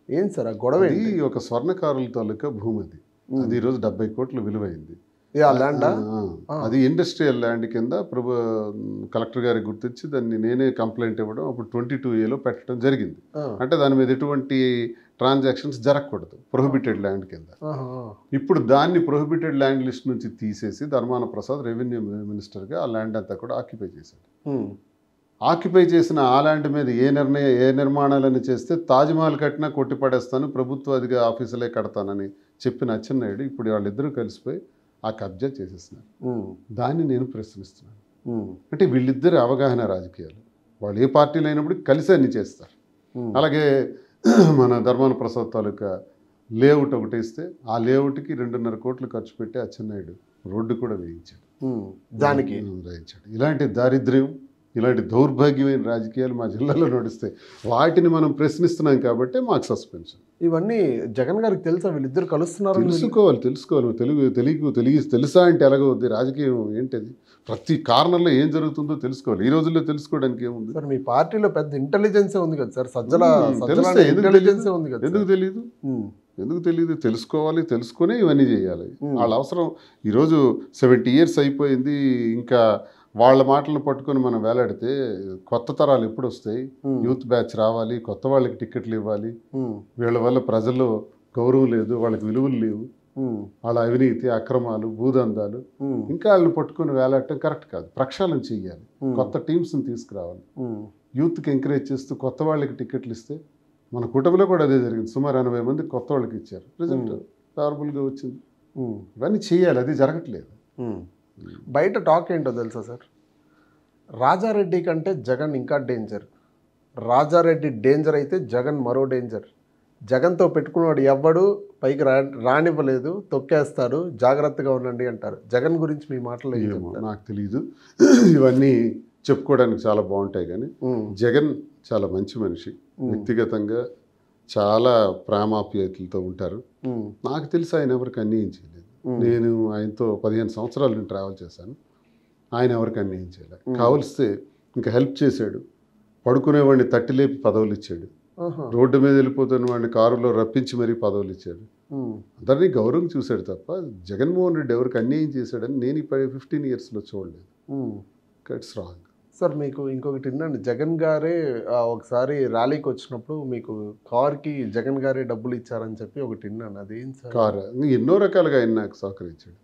ఏం సార్ ఆ గొడవ? ఇది ఒక స్వర్ణకారుల తాలూకా భూమి అది. అది ఈరోజు 70 కోట్లు విలువైంది. ల్యాండ్ అది ఇండస్ట్రియల్ ల్యాండ్ కింద కలెక్టర్ గారికి గుర్తించి దాన్ని నేనే కంప్లైంట్ ఇవ్వడం అప్పుడు 22A పెట్టడం జరిగింది. అంటే దాని మీద ఎటువంటి ట్రాన్సాక్షన్స్ జరగకూడదు, ప్రొహిబిటెడ్ ల్యాండ్ కింద. ఇప్పుడు దాన్ని ప్రొహిబిటెడ్ ల్యాండ్ లిస్ట్ నుంచి తీసేసి ధర్మాన ప్రసాద్ రెవెన్యూ మినిస్టర్గా ఆ ల్యాండ్ అంతా కూడా ఆక్యుపై చేశాడు. ఆక్యుపై చేసిన ఆ ల్యాండ్ మీద ఏ నిర్మాణాలను చేస్తే తాజ్మహల్ కట్టినా కొట్టి పడేస్తాను, ప్రభుత్వ అధిక ఆఫీసులే కడతానని చెప్పిన అచ్చెన్నాయుడు ఇప్పుడు వాళ్ళిద్దరూ కలిసిపోయి ఆ కబ్జా చేసేస్తున్నారు. దాన్ని నేను ప్రశ్నిస్తున్నాను. అంటే వీళ్ళిద్దరు అవగాహన రాజకీయాలు, వాళ్ళు ఏ పార్టీలు అయినప్పుడు కలిసి అన్ని చేస్తారు. అలాగే మన ధర్మాన ప్రసాద్ తాలూకా లేఅవుట్ ఒకటి ఇస్తే ఆ లేఅవుట్కి 2.5 కోట్లు ఖర్చు పెట్టి అచ్చెన్నాయుడు రోడ్డు కూడా వేయించాడు, దానికి వేయించాడు. ఇలాంటి దారిద్ర్యం, ఇలాంటి దౌర్భాగ్యమైన రాజకీయాలు మా జిల్లాలో నడుస్తాయి. వాటిని మనం ప్రశ్నిస్తున్నాం కాబట్టి మాకు సస్పెన్షన్. ఇవన్నీ జగన్ గారికి తెలుసా? వీళ్ళిద్దరు కలుస్తున్నారు? తెలుసుకోవాలి. తెలుసా అంటే ఎలాగవుద్ది? రాజకీయం ఏంటది? ప్రతి కార్నర్లో ఏం జరుగుతుందో తెలుసుకోవాలి. ఈ రోజుల్లో తెలుసుకోవడానికి ఏముంది సార్? మీ పార్టీలో పెద్ద ఇంటెలిజెన్సే ఉంది కదా సార్. ఇంటెలిజెన్సే ఉంది కదా. ఎందుకు తెలియదు? తెలుసుకోవాలి, తెలుసుకునే ఇవన్నీ చేయాలి. వాళ్ళ అవసరం. ఈరోజు 70 years అయిపోయింది. ఇంకా వాళ్ళ మాటలను పట్టుకొని మనం వేలాడితే కొత్త తరాలు ఎప్పుడు వస్తాయి? యూత్ బ్యాచ్ రావాలి, కొత్త వాళ్ళకి టికెట్లు ఇవ్వాలి. వీళ్ళ వల్ల ప్రజల్లో గౌరవం లేదు, వాళ్ళకి విలువలు లేవు, వాళ్ళ అవినీతి, అక్రమాలు, భూదందాలు, ఇంకా వాళ్ళని పట్టుకొని వేలాడటం కరెక్ట్ కాదు. ప్రక్షాళన చెయ్యాలి, కొత్త టీమ్స్ని తీసుకురావాలి, యూత్కి ఎంకరేజ్ చేస్తూ కొత్త వాళ్ళకి టికెట్లు ఇస్తే. మన కుటుంబంలో కూడా అదే జరిగింది. సుమారు 80 మంది కొత్త వాళ్ళకి ఇచ్చారు, రిజల్ట్ ఫేవరబుల్గా వచ్చింది. ఇవన్నీ చేయాలి, అది జరగట్లేదు. బయట టాక్ ఏంటో తెలుసా సార్? రాజారెడ్డి కంటే జగన్ ఇంకా డేంజర్. రాజారెడ్డి డేంజర్ అయితే జగన్ మరో డేంజర్. జగన్తో పెట్టుకున్నాడు ఎవ్వడు పైకి రానివ్వలేదు, తొక్కేస్తాడు, జాగ్రత్తగా ఉండండి అంటారు. జగన్ గురించి మీ మాటలు ఏమో నాకు తెలియదు. ఇవన్నీ చెప్పుకోవడానికి చాలా బాగుంటాయి, కానీ జగన్ చాలా మంచి మనిషి. వ్యక్తిగతంగా చాలా ప్రేమాప్యాయతలతో ఉంటారు. నాకు తెలిసి ఆయన ఎవరికి అన్యాయం చేయలేదు. నేను ఆయనతో 15 సంవత్సరాలు నేను ట్రావెల్ చేశాను. ఆయన ఎవరికి అన్యాయం చేయలేదు. కావలిస్తే ఇంకా హెల్ప్ చేశాడు. పడుకునేవాడిని తట్టి లేపి పదవులు ఇచ్చాడు. రోడ్డు మీద వెళ్ళిపోతున్న వాడిని కారులో రప్పించి మరీ పదవులు ఇచ్చాడు. అందరినీ గౌరవం చూశాడు తప్ప జగన్మోహన్ రెడ్డి ఎవరికి అన్యాయం చేశాడని నేను ఈ 15 yearsలో చూడలేదు. It's wrong. సార్ మీకు ఇంకొకటి విన్నాను, జగన్ గారే ఒకసారి ర్యాలీకి వచ్చినప్పుడు మీకు కార్కి జగన్ గారే డబ్బులు ఇచ్చారని చెప్పి ఒకటి విన్నాను. అదేం సార్? కారు ఎన్నో రకాలుగా ఆయన నాకు సహకరించాడు.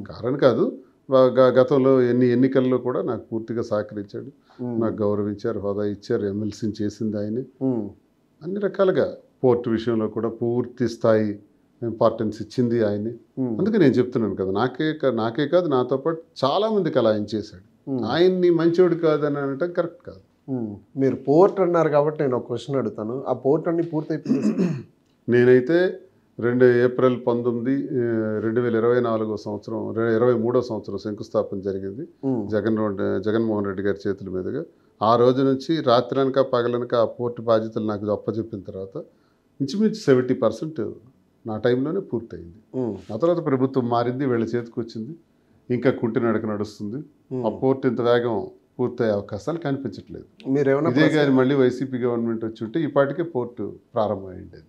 కారు అని కాదు, గతంలో ఎన్నికల్లో కూడా నాకు పూర్తిగా సహకరించాడు. నాకు గౌరవించారు, హోదా ఇచ్చారు, ఎమ్మెల్సీని చేసింది ఆయనే. అన్ని రకాలుగా పోర్టు విషయంలో కూడా పూర్తి స్థాయి ఇంపార్టెన్స్ ఇచ్చింది ఆయనే. అందుకే నేను చెప్తున్నాను కదా, నాకే కాదు నాతో పాటు చాలామందికి అలా ఆయన చేశాడు. ఆయన్ని మంచోడు కాదని అనటం కరెక్ట్ కాదు. మీరు పోర్ట్ అన్నారు కాబట్టి నేను ఒక క్వశ్చన్ అడుగుతాను. ఆ పోర్ట్ అన్ని పూర్తయిపోయింది? నేనైతే April 19, 2024 సంవత్సరం 23వ సంవత్సరం శంకుస్థాపన జరిగింది జగన్మోహన్ రెడ్డి గారి చేతుల మీదుగా. ఆ రోజు నుంచి రాత్రనక పగలనక ఆ పోర్టు బాధ్యతలు నాకు అప్పచెప్పిన తర్వాత ఇంచుమించు 70% నా టైంలోనే పూర్తయింది. ఆ తర్వాత ప్రభుత్వం మారింది, వీళ్ళ చేతికి వచ్చింది, ఇంకా కుంటినడక నడుస్తుంది. ఆ పోర్ట్ ఇంత వేగం పూర్తయ్యే అవకాశాలు కనిపించట్లేదు. ఇదే కానీ మళ్ళీ వైసీపీ గవర్నమెంట్ వచ్చి ఉంటే ఈపాటికే పోర్టు ప్రారంభమైంది.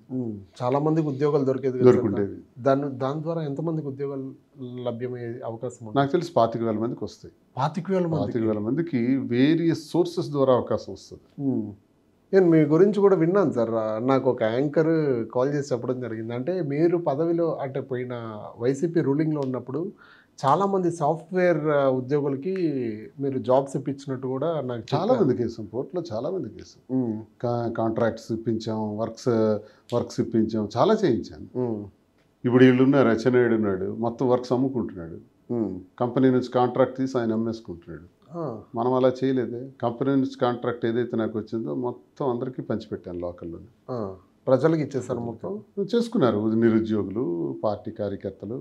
చాలా మందికి ఉద్యోగాలు దొరుకుతుండేవి. దాని ద్వారా ఎంతమందికి ఉద్యోగాలు లభ్యమయ్యే అవకాశం? నాకు తెలిసి 25,000 మందికి వస్తాయి. 25,000 మందికి వేరియస్ సోర్సెస్ ద్వారా అవకాశం వస్తుంది. నేను మీ గురించి కూడా విన్నాను సార్. నాకు ఒక యాంకర్ కాల్ చేసి చెప్పడం జరిగింది. అంటే మీరు పదవిలో అంటే పోయిన వైసీపీ రూలింగ్లో ఉన్నప్పుడు చాలామంది సాఫ్ట్వేర్ ఉద్యోగులకి మీరు జాబ్స్ ఇప్పించినట్టు కూడా నాకు చాలామంది కేసాం. పోర్ట్లో చాలామంది కేసాం. కాంట్రాక్ట్స్ ఇప్పించాం, వర్క్స్ ఇప్పించాం, చాలా చేయించాను. ఇప్పుడు వీళ్ళు ఉన్నారు, అచ్చెన్నాయుడు ఉన్నాడు, మొత్తం వర్క్స్ అమ్ముకుంటున్నాడు. కంపెనీ నుంచి కాంట్రాక్ట్ తీసి ఆయన అమ్మేసుకుంటున్నాడు. మనం అలా చేయలేదే. కంపెనీ నుంచి కాంట్రాక్ట్ ఏదైతే నాకు వచ్చిందో మొత్తం అందరికీ పంచిపెట్టాను లోకల్లోనే. ప్రజలకు ఇచ్చేసారు, మొత్తం చేసుకున్నారు. నిరుద్యోగులు, పార్టీ కార్యకర్తలు,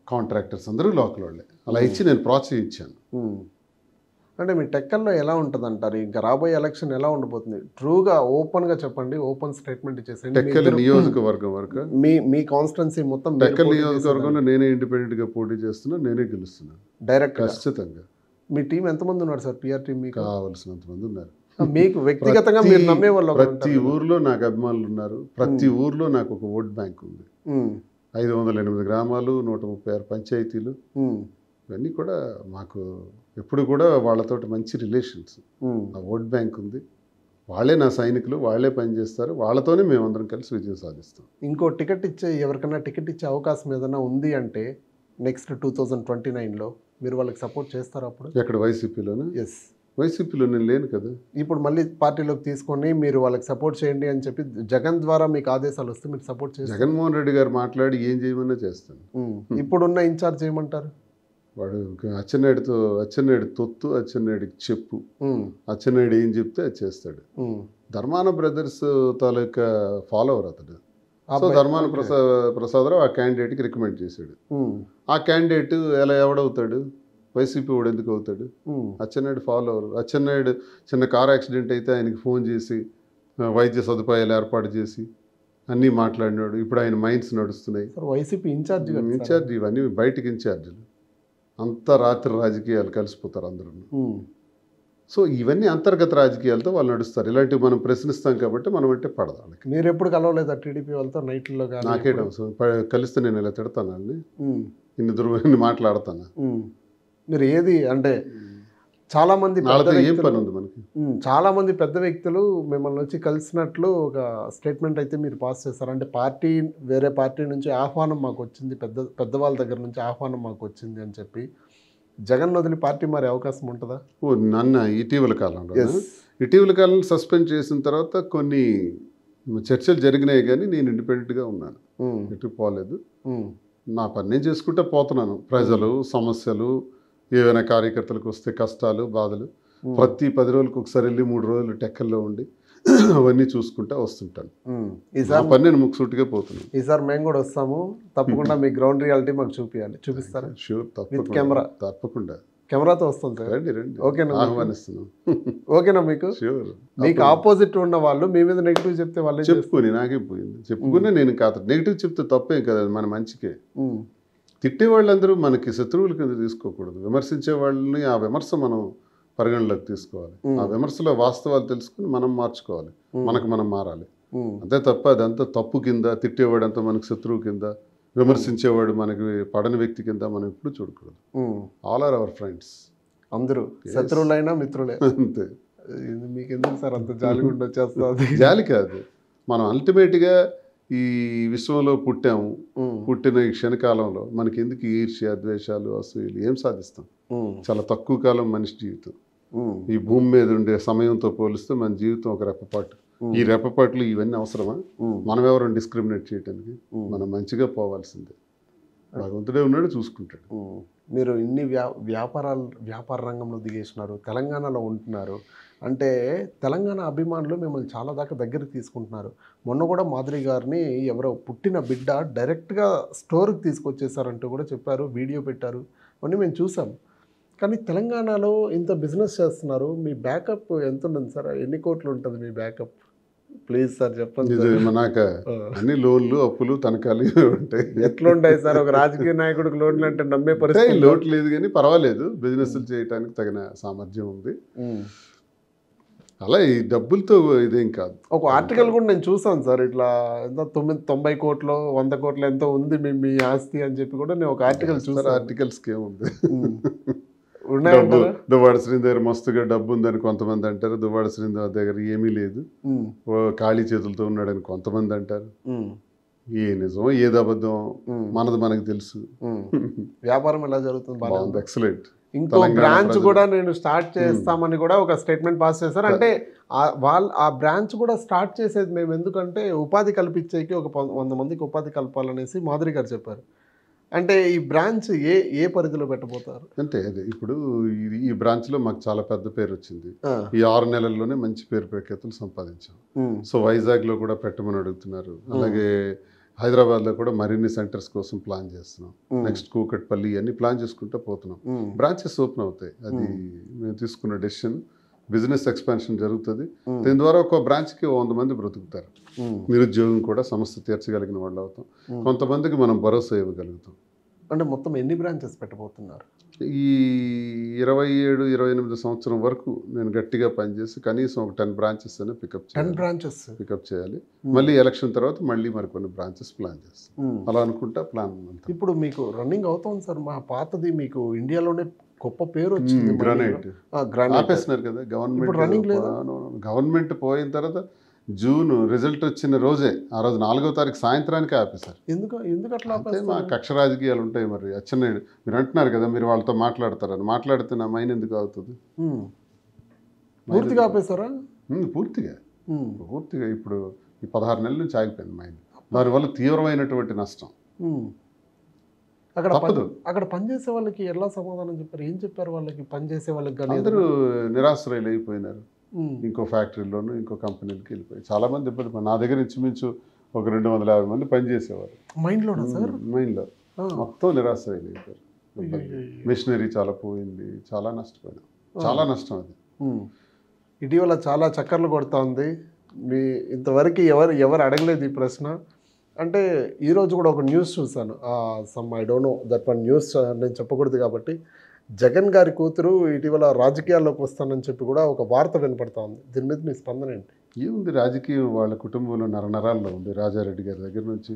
కాంట్రాక్టర్స్ అందరూ లోకల్ వాళ్ళే. అలా ఇచ్చి నేను ప్రోత్సహించాను. అంటే మీ టెక్కల్లో ఎలా ఉంటుంది అంటారు? ఇంకా రాబోయే ఎలక్షన్ ఎలా ఉండబోతుంది? ట్రూగా ఓపెన్గా చెప్పండి, ఓపెన్ స్టేట్మెంట్ ఇచ్చేసేయండి. టెక్కల్ నియోజకవర్గం వరకు మీ కాన్స్టిట్యున్సీ మొత్తం మీరు టెక్కల్ పోటీ నియోజకవర్గంలో నేనే ఇండిపెండెంట్గా పోటీ చేస్తున్నా, నేనే గెలుస్తున్నాను డైరెక్ట్. ఖచ్చితంగా. మీ టీం ఎంతమంది ఉన్నారు సార్? పిఆర్ టీం మీకు కావాల్సినంత మంది ఉన్నారు. మీకు వ్యక్తిగతంగా మీరు నమ్మే వాళ్ళు ప్రతి ఊర్లో నాకు అభిమానులు ఉన్నారు. ప్రతి ఊర్లో నాకు ఒక ఓట్ బ్యాంక్ ఉంది. 508 గ్రామాలు, 136 పంచాయతీలు, ఇవన్నీ కూడా మాకు ఎప్పుడు కూడా వాళ్ళతోటి మంచి రిలేషన్స్. ఆ ఓట్ బ్యాంక్ ఉంది. వాళ్ళే నా సైనికులు, వాళ్ళే పనిచేస్తారు. వాళ్ళతోనే మేమందరం కలిసి విజయం సాధిస్తాం. ఇంకో టికెట్ ఇచ్చే ఎవరికైనా టికెట్ ఇచ్చే అవకాశం ఏదైనా ఉంది అంటే నెక్స్ట్ 2029లో మీరు వాళ్ళకి సపోర్ట్ చేస్తారా? అప్పుడు ఎక్కడ వైసీపీలోనే? ఎస్, వైసీపీలో నేను లేను కదా. ఇప్పుడు మళ్ళీ పార్టీలోకి తీసుకొని మీరు వాళ్ళకి సపోర్ట్ చేయండి అని చెప్పి జగన్ ద్వారా మీకు ఆదేశాలు వస్తే మీరు సపోర్ట్ చేస్తారు? జగన్మోహన్ రెడ్డి గారు మాట్లాడి ఏం చేయమన్నా చేస్తాను. ఇప్పుడున్న ఇన్ఛార్జ్ చేయమంటారు? వాడు అచ్చెన్నాయుడు తొత్తు, అచ్చెన్నాయుడికి చెప్పు. అచ్చెన్నాయుడు ఏం చెప్తే అది చేస్తాడు. ధర్మాన బ్రదర్స్ తాలూకా ఫాలోవర్ అతడు. సో ధర్మాన ప్రసాదరావు ఆ క్యాండిడేట్కి రికమెండ్ చేశాడు. ఆ క్యాండిడేట్ ఎలా ఎవడవుతాడు? వైసీపీ వాడు ఎందుకు అవుతాడు? అచ్చెన్నాయుడు ఫాలోవర్. అచ్చెన్నాయుడు చిన్న కార్ యాక్సిడెంట్ అయితే ఆయనకి ఫోన్ చేసి వైద్య సదుపాయాలు ఏర్పాటు చేసి అన్నీ మాట్లాడినాడు. ఇప్పుడు ఆయన మైండ్స్ నడుస్తున్నాయి. వైసీపీ ఇన్ఛార్జ్ ఇవన్నీ బయటికి ఇన్ఛార్జీలు. అంతా రాత్రి రాజకీయాలు కలిసిపోతారు అందరూ. సో ఇవన్నీ అంతర్గత రాజకీయాలతో వాళ్ళు నడుస్తారు. ఇలాంటివి మనం ప్రశ్నిస్తాం కాబట్టి మనం అంటే పడదు వాళ్ళకి. మీరు ఎప్పుడు కలవలేదా టీడీపీ వాళ్ళతో నైట్లో? నాకేట కలిస్తే నేను ఇలా తిడతాను వాళ్ళని, ఇన్ని మాట్లాడతాను. మీరు ఏది అంటే చాలా మంది ఏం పని ఉంది మనకి? చాలా మంది పెద్ద వ్యక్తులు మిమ్మల్ని వచ్చి కలిసినట్లు ఒక స్టేట్మెంట్ అయితే మీరు పాస్ చేస్తారు. అంటే వేరే పార్టీ నుంచి ఆహ్వానం మాకు వచ్చింది, పెద్దవాళ్ళ దగ్గర నుంచి ఆహ్వానం మాకు వచ్చింది అని చెప్పి జగన్ వదిలి పార్టీ మారే అవకాశం ఉంటుందా? నన్ను ఇటీవల కాలంలో సస్పెండ్ చేసిన తర్వాత కొన్ని చర్చలు జరిగినాయి, కానీ నేను ఇండిపెండెంట్గా ఉన్నాను, ఎటు పోలేదు. నా పని నేను చేసుకుంటే పోతున్నాను. ప్రజలు సమస్యలు ఏవైనా కార్యకర్తలకు వస్తే కష్టాలు బాధలు ప్రతి 10 రోజులకు ఒకసారి వెళ్ళి 3 రోజులు టెక్కల్లో ఉండి అవన్నీ చూసుకుంటా వస్తుంటాను. ఈసారి పని నేను ముక్సూటిగా పోతున్నాను. ఈసారి మేము కూడా వస్తాము, తప్పకుండా మీ గ్రౌండ్ రియాలిటీ మాకు చూపిస్తారా? షూర్, తప్పకుండా. కెమెరా తప్పకుండా కెమెరాతో వస్తాం సార్. రండి, ఓకేనా? ఆహ్వానిస్తున్నాం. ఓకేనా? మీకు ఆపోజిట్ ఉన్న వాళ్ళు మీ మీద నెగిటివ్ చెప్తే వాళ్ళు చెప్పుకొని నాకేం పోయింది, చెప్పుకునే నేను కాదు. నెగిటివ్ చెప్తే తప్పేం కదా, మన మంచికే. తిట్టే వాళ్ళందరూ మనకి శత్రువుల కింద తీసుకోకూడదు. విమర్శించే వాళ్ళని ఆ విమర్శ మనం పరిగణలోకి తీసుకోవాలి. ఆ విమర్శలో వాస్తవాలు తెలుసుకుని మనం మార్చుకోవాలి, మనం మారాలి. అంతే తప్ప అదంతా తప్పు కింద, తిట్టేవాడంతా మనకు శత్రువు కింద, విమర్శించేవాడు మనకి పడని వ్యక్తి కింద మనం ఎప్పుడు చూడకూడదు. All are our friends. అందరూ శత్రువులైనా మిత్రులే. అంతే. మీకు ఎందుకు సార్ అంత జాలిగుండా వచ్చేస్తుంది? జాలి కాదు, మనం అల్టిమేట్గా ఈ విశ్వంలో పుట్టాము. పుట్టిన ఈ క్షణకాలంలో మనకి ఎందుకు ఈర్ష్య, ద్వేషాలు, అసూయలు? ఏం సాధిస్తాం? చాలా తక్కువ కాలం మనిషి జీవితం. ఈ భూమి మీద ఉండే సమయంతో పోలిస్తే మన జీవితం ఒక రెప్పపాటు. ఈ రెప్పపాట్లు ఇవన్నీ అవసరమా? మనం ఎవరైనా డిస్క్రిమినేట్ చేయడానికి? మనం మంచిగా పోవాల్సిందే. భగవంతుడే ఉన్నాడు, చూసుకుంటాడు. మీరు ఇన్ని వ్యాపార రంగంలో దిగేసినారు, తెలంగాణలో ఉంటున్నారు అంటే తెలంగాణ అభిమానులు మిమ్మల్ని చాలా దాకా దగ్గరికి తీసుకుంటున్నారు. మొన్న కూడా మాధురి గారిని ఎవరో పుట్టిన బిడ్డ డైరెక్ట్గా స్టోర్కి తీసుకొచ్చేసారంటూ కూడా చెప్పారు, వీడియో పెట్టారు, అవన్నీ మేము చూసాం. కానీ తెలంగాణలో ఇంత బిజినెస్ చేస్తున్నారు, మీ బ్యాకప్ ఎంత ఉంటుంది సార్? ఎన్ని కోట్లు ఉంటుంది మీ బ్యాకప్? ప్లీజ్ సార్ చెప్పండి. నాకు అన్ని లోన్లు, అప్పులు, తనఖాలు ఉంటాయి. ఎట్లుంటాయి సార్ ఒక రాజకీయ నాయకుడికి లోన్లు అంటే? నమ్మే పరిస్థితి లోటు లేదు, కానీ పర్వాలేదు, బిజినెస్లు చేయడానికి తగిన సామర్థ్యం ఉంది. అలా ఈ డబ్బులతో ఇదేం కాదు. ఒక ఆర్టికల్ కూడా నేను చూసాను సార్, ఇట్లా ఎంత 90 కోట్లు 100 కోట్లు ఎంతో ఉంది మీ ఆస్తి అని చెప్పి కూడా నేను ఒక ఆర్టికల్ చూసాను. ఆర్టికల్స్కి ఏముంది? దువ్వాడ శ్రీనివాస్ దగ్గర మస్తుగా డబ్బు ఉందని కొంతమంది అంటారు, దువ్వాడ శ్రీనివాస్ దగ్గర ఏమీ లేదు, ఖాళీ చేతులతో ఉన్నాడని కొంతమంది అంటారు. ఏ నిజం ఏది అబద్ధం మనది మనకు తెలుసు. వ్యాపారం ఎలా జరుగుతుంది? బాగుంది, ఎక్సలెంట్. ఇంకో బ్రాంచ్ కూడా నేను స్టార్ట్ చేస్తామని కూడా ఒక స్టేట్మెంట్ పాస్ చేశారు. అంటే ఆ బ్రాంచ్ కూడా స్టార్ట్ చేసేది మేము ఎందుకంటే ఉపాధి కల్పించేకి ఒక 100 మందికి ఉపాధి కలపాలనేసి మాధురి గారు చెప్పారు. అంటే ఈ బ్రాంచ్ ఏ పరిధిలో పెట్టబోతారు? అంటే అదే ఇప్పుడు ఈ బ్రాంచ్లో మాకు చాలా పెద్ద పేరు వచ్చింది. ఈ 6 నెలల్లోనే మంచి పేరు ప్రఖ్యాతులు సంపాదించాం. సో వైజాగ్లో కూడా పెట్టమని అడుగుతున్నారు. అలాగే హైదరాబాద్లో కూడా మరిన్ని సెంటర్స్ కోసం ప్లాన్ చేస్తున్నాం. నెక్స్ట్ కూకట్పల్లి అన్ని ప్లాన్ చేసుకుంటూ పోతున్నాం. బ్రాంచెస్ ఓపెన్ అవుతాయి. అది మేము తీసుకున్న డెసిషన్. బిజినెస్ ఎక్స్పాన్షన్ జరుగుతుంది. దీని ద్వారా ఒక బ్రాంచ్కి 100 మంది బ్రతుకుతారు. నిరుద్యోగం కూడా సమస్య తీర్చగలిగిన వాళ్ళు అవుతాం. కొంతమందికి మనం భరోసా ఇవ్వగలుగుతాం. అంటే మొత్తం ఎన్ని బ్రాంచెస్ పెట్టబోతున్నారు? ఈ 27-28 సంవత్సరం వరకు నేను గట్టిగా పనిచేసి కనీసం ఒక 10 బ్రాంచెస్ అనే 10 బ్రాంచెస్ పికప్ చేయాలి. మళ్ళీ ఎలక్షన్ తర్వాత మళ్ళీ మరికొన్ని బ్రాంచెస్ ప్లాన్ చేస్తాం. అలా అనుకుంటా ప్లాన్. ఇప్పుడు మీకు రన్నింగ్ అవుతుంది సార్. మా పాతది మీకు ఇండియాలోనే గొప్ప పేరు వచ్చింది, గ్రానైట్. ఆపేస్తున్నారు కదా గవర్నమెంట్. గవర్నమెంట్ పోయిన తర్వాత జూన్ రిజల్ట్ వచ్చిన రోజే, ఆ రోజు 4వ తారీఖు సాయంత్రానికి ఆపేశారు. ఎందుకు అట్లా? మా కక్ష రాజకీయాలు ఉంటాయి. మరి అచ్చెన్నాయుడు మీరు అంటున్నారు కదా, మీరు వాళ్ళతో మాట్లాడతారని. మాట్లాడితే నా మైండ్ ఎందుకు అవుతుంది? పూర్తిగా ఆపేశారా? పూర్తిగా ఇప్పుడు ఈ 16 నెలల నుంచి ఆగిపోయింది మైండ్. దానివల్ల తీవ్రమైనటువంటి నష్టం. అక్కడ పనిచేసే వాళ్ళకి ఎలా సమాధానం చెప్పారు? ఏం చెప్పారు వాళ్ళకి? పనిచేసే వాళ్ళకి కానీ అందరూ నిరాశ్రయులు అయిపోయినారు. ఇంకో ఫ్యాక్టరీలోనూ ఇంకో కంపెనీలకి వెళ్ళిపోయి చాలామంది ఇబ్బంది. నా దగ్గర ఇంచుమించు ఒక 250 మంది పనిచేసేవారు. మైండ్లోనా సార్? మైండ్లో మొత్తం నిరాశ్రయులు అయిపోయారు. మిషనరీ చాలా పోయింది. చాలా నష్టపోయినాం. చాలా నష్టం అది. ఇటీవల చాలా చక్కర్లు కొడుతూ ఉంది. ఇంతవరకు ఎవరు అడగలేదు ఈ ప్రశ్న. అంటే ఈరోజు కూడా ఒక న్యూస్ చూశాను. I don't know that one news, నేను చెప్పకూడదు కాబట్టి. జగన్ గారి కూతురు ఇటీవల రాజకీయాల్లోకి వస్తానని చెప్పి కూడా ఒక వార్త వినపడతా ఉంది. దీని మీద మీ స్పందన ఏంటి? ఏముంది, రాజకీయం వాళ్ళ కుటుంబంలో నరనరాల్లో ఉంది. రాజారెడ్డి గారి దగ్గర నుంచి,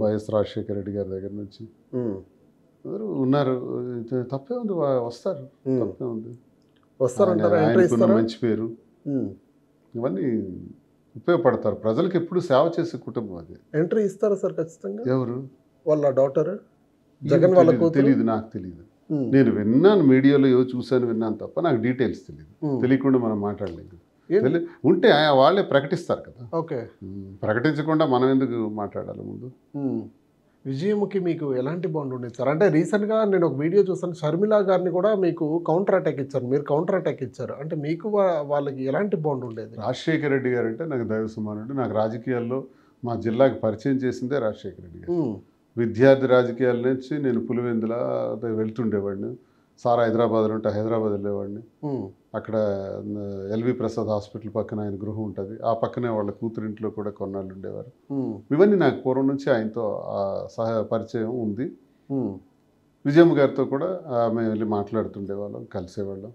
వైఎస్ రాజశేఖర రెడ్డి గారి దగ్గర నుంచి అందరూ ఉన్నారు. తప్పే ఉంది, వస్తారు. తప్పే ఉంది, వస్తారంటారా? మంచి పేరు, ఇవన్నీ ఉపయోగపడతారు. ప్రజలకు ఎప్పుడు సేవ చేసే కుటుంబం అది. ఎంట్రీ ఇస్తారా సార్ ఖచ్చితంగా? ఎవరు? వాళ్ళ డాటర్ జగన్ వాళ్ళ కూతురు? తెలియదు, నాకు తెలియదు. నేను విన్నాను, మీడియాలో ఏవో చూశాను, విన్నాను తప్ప నాకు డీటెయిల్స్ తెలియదు. తెలియకుండా మనం మాట్లాడలేదు. ఉంటే వాళ్ళే ప్రకటిస్తారు కదా. ఓకే, ప్రకటించకుండా మనం ఎందుకు మాట్లాడాలి ముందు? విజయముఖి మీకు ఎలాంటి బాండ్ ఉండేది సార్? అంటే రీసెంట్గా నేను ఒక వీడియో చూసాను, షర్మిల గారిని కూడా మీకు కౌంటర్ అటాక్ ఇచ్చారు, మీరు కౌంటర్ అటాక్ ఇచ్చారు. అంటే మీకు వాళ్ళకి ఎలాంటి బాండ్ ఉండేది? రాజశేఖర రెడ్డి గారు అంటే నాకు దైవ సమానుడు. నాకు రాజకీయాల్లో మా జిల్లాకి పరిచయం చేసిందే రాజశేఖర రెడ్డి గారు. విద్యార్థి రాజకీయాల నుంచి నేను పులివెందుల వెళ్తుండేవాడిని. సార్ హైదరాబాద్లో ఉంటే హైదరాబాద్ వెళ్ళేవాడిని. అక్కడ ఎల్వి ప్రసాద్ హాస్పిటల్ పక్కన ఆయన గృహం ఉంటుంది. ఆ పక్కనే వాళ్ళ కూతురింట్లో కూడా కొన్నాళ్ళు ఉండేవారు. ఇవన్నీ నాకు పూర్వం నుంచి ఆయనతో పరిచయం ఉంది. విజయమ్మ గారితో కూడా మేము వెళ్ళి మాట్లాడుతుండేవాళ్ళం, కలిసేవాళ్ళం,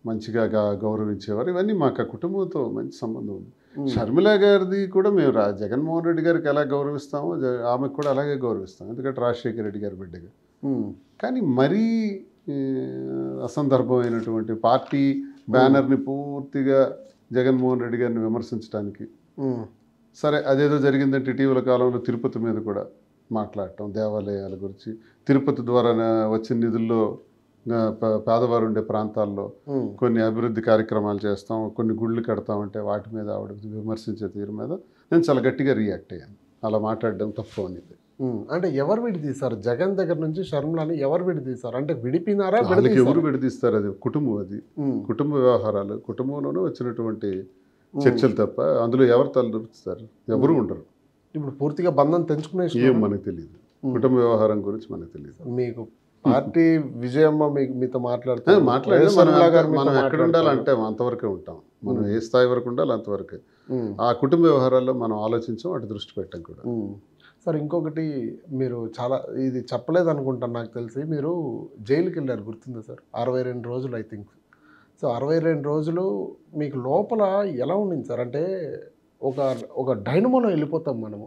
మంచిగా గౌరవించేవారు. ఇవన్నీ మాకు ఆ కుటుంబంతో మంచి సంబంధం ఉంది. షర్మిల గారిది కూడా మేము జగన్మోహన్ రెడ్డి గారికి ఎలా గౌరవిస్తామో ఆమెకు కూడా అలాగే గౌరవిస్తాం. ఎందుకంటే రాజశేఖర రెడ్డి గారి బిడ్డగా. కానీ మరీ అసందర్భమైనటువంటి పార్టీ బ్యానర్ని పూర్తిగా జగన్మోహన్ రెడ్డి గారిని విమర్శించడానికి, సరే అదేదో జరిగిందంటే ఇటీవల కాలంలో తిరుపతి మీద కూడా మాట్లాడటం, దేవాలయాల గురించి, తిరుపతి ద్వారా వచ్చిన నిధుల్లో పేదవారు ఉండే ప్రాంతాల్లో కొన్ని అభివృద్ధి కార్యక్రమాలు చేస్తాం, కొన్ని గుళ్ళు కడతామంటే వాటి మీద ఆవిడ విమర్శించే తీరు మీద నేను చాలా గట్టిగా రియాక్ట్ అయ్యాను. అలా మాట్లాడడం తప్పు అనేది. అంటే ఎవరు విడితీశారు? జగన్ దగ్గర నుంచి షర్మిలని ఎవరు విడితీశారు? అంటే విడిపినారా? ఎవరు విడదీస్తారు? అది కుటుంబం, అది కుటుంబ వ్యవహారాలు. కుటుంబంలోనే వచ్చినటువంటి చర్చలు తప్ప అందులో ఎవరు తల దొరుకుతారు? ఎవరు ఉండరు. ఇప్పుడు పూర్తిగా బంధం తెంచుకునే ఏం మనకు తెలియదు. కుటుంబ వ్యవహారం గురించి మనకు తెలియదు. మీకు పార్టీ విజయమ్మ మీతో మాట్లాడితే మనం ఎక్కడ ఉండాలంటే అంతవరకే ఉంటాం. మనం ఏ స్థాయి వరకు ఉండాలి అంతవరకే. ఆ కుటుంబ వ్యవహారాల్లో మనం ఆలోచించాం, అటు దృష్టి పెట్టాం కూడా. సార్ ఇంకొకటి, మీరు చాలా ఇది చెప్పలేదు అనుకుంటాను, నాకు తెలిసి మీరు జైలుకి వెళ్ళారు, గుర్తుందా సార్? 62 రోజులు ఐ థింక్. సో 62 రోజులు మీకు లోపల ఎలా ఉండింది సార్? అంటే ఒక డైనమోలో వెళ్ళిపోతాం మనము.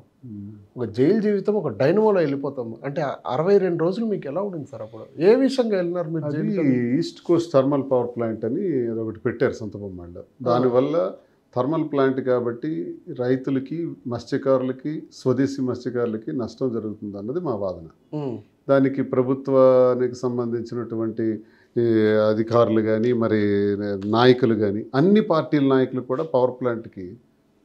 ఒక జైలు జీవితం ఒక డైనమోలో వెళ్ళిపోతాము. అంటే 62 రోజులు మీకు ఎలా ఉండింది సార్ అప్పుడు? ఏ విషయంగా వెళ్ళినారు మీరు? East Coast thermal power plant అని ఒకటి పెట్టారు సొంతబొమ్మలో. దానివల్ల థర్మల్ ప్లాంట్ కాబట్టి రైతులకి, మత్స్యకారులకి, స్వదేశీ మత్స్యకారులకి నష్టం జరుగుతుంది అన్నది మా వాదన. దానికి ప్రభుత్వానికి సంబంధించినటువంటి అధికారులు కానీ, మరి నాయకులు కానీ, అన్ని పార్టీల నాయకులు కూడా పవర్ ప్లాంట్కి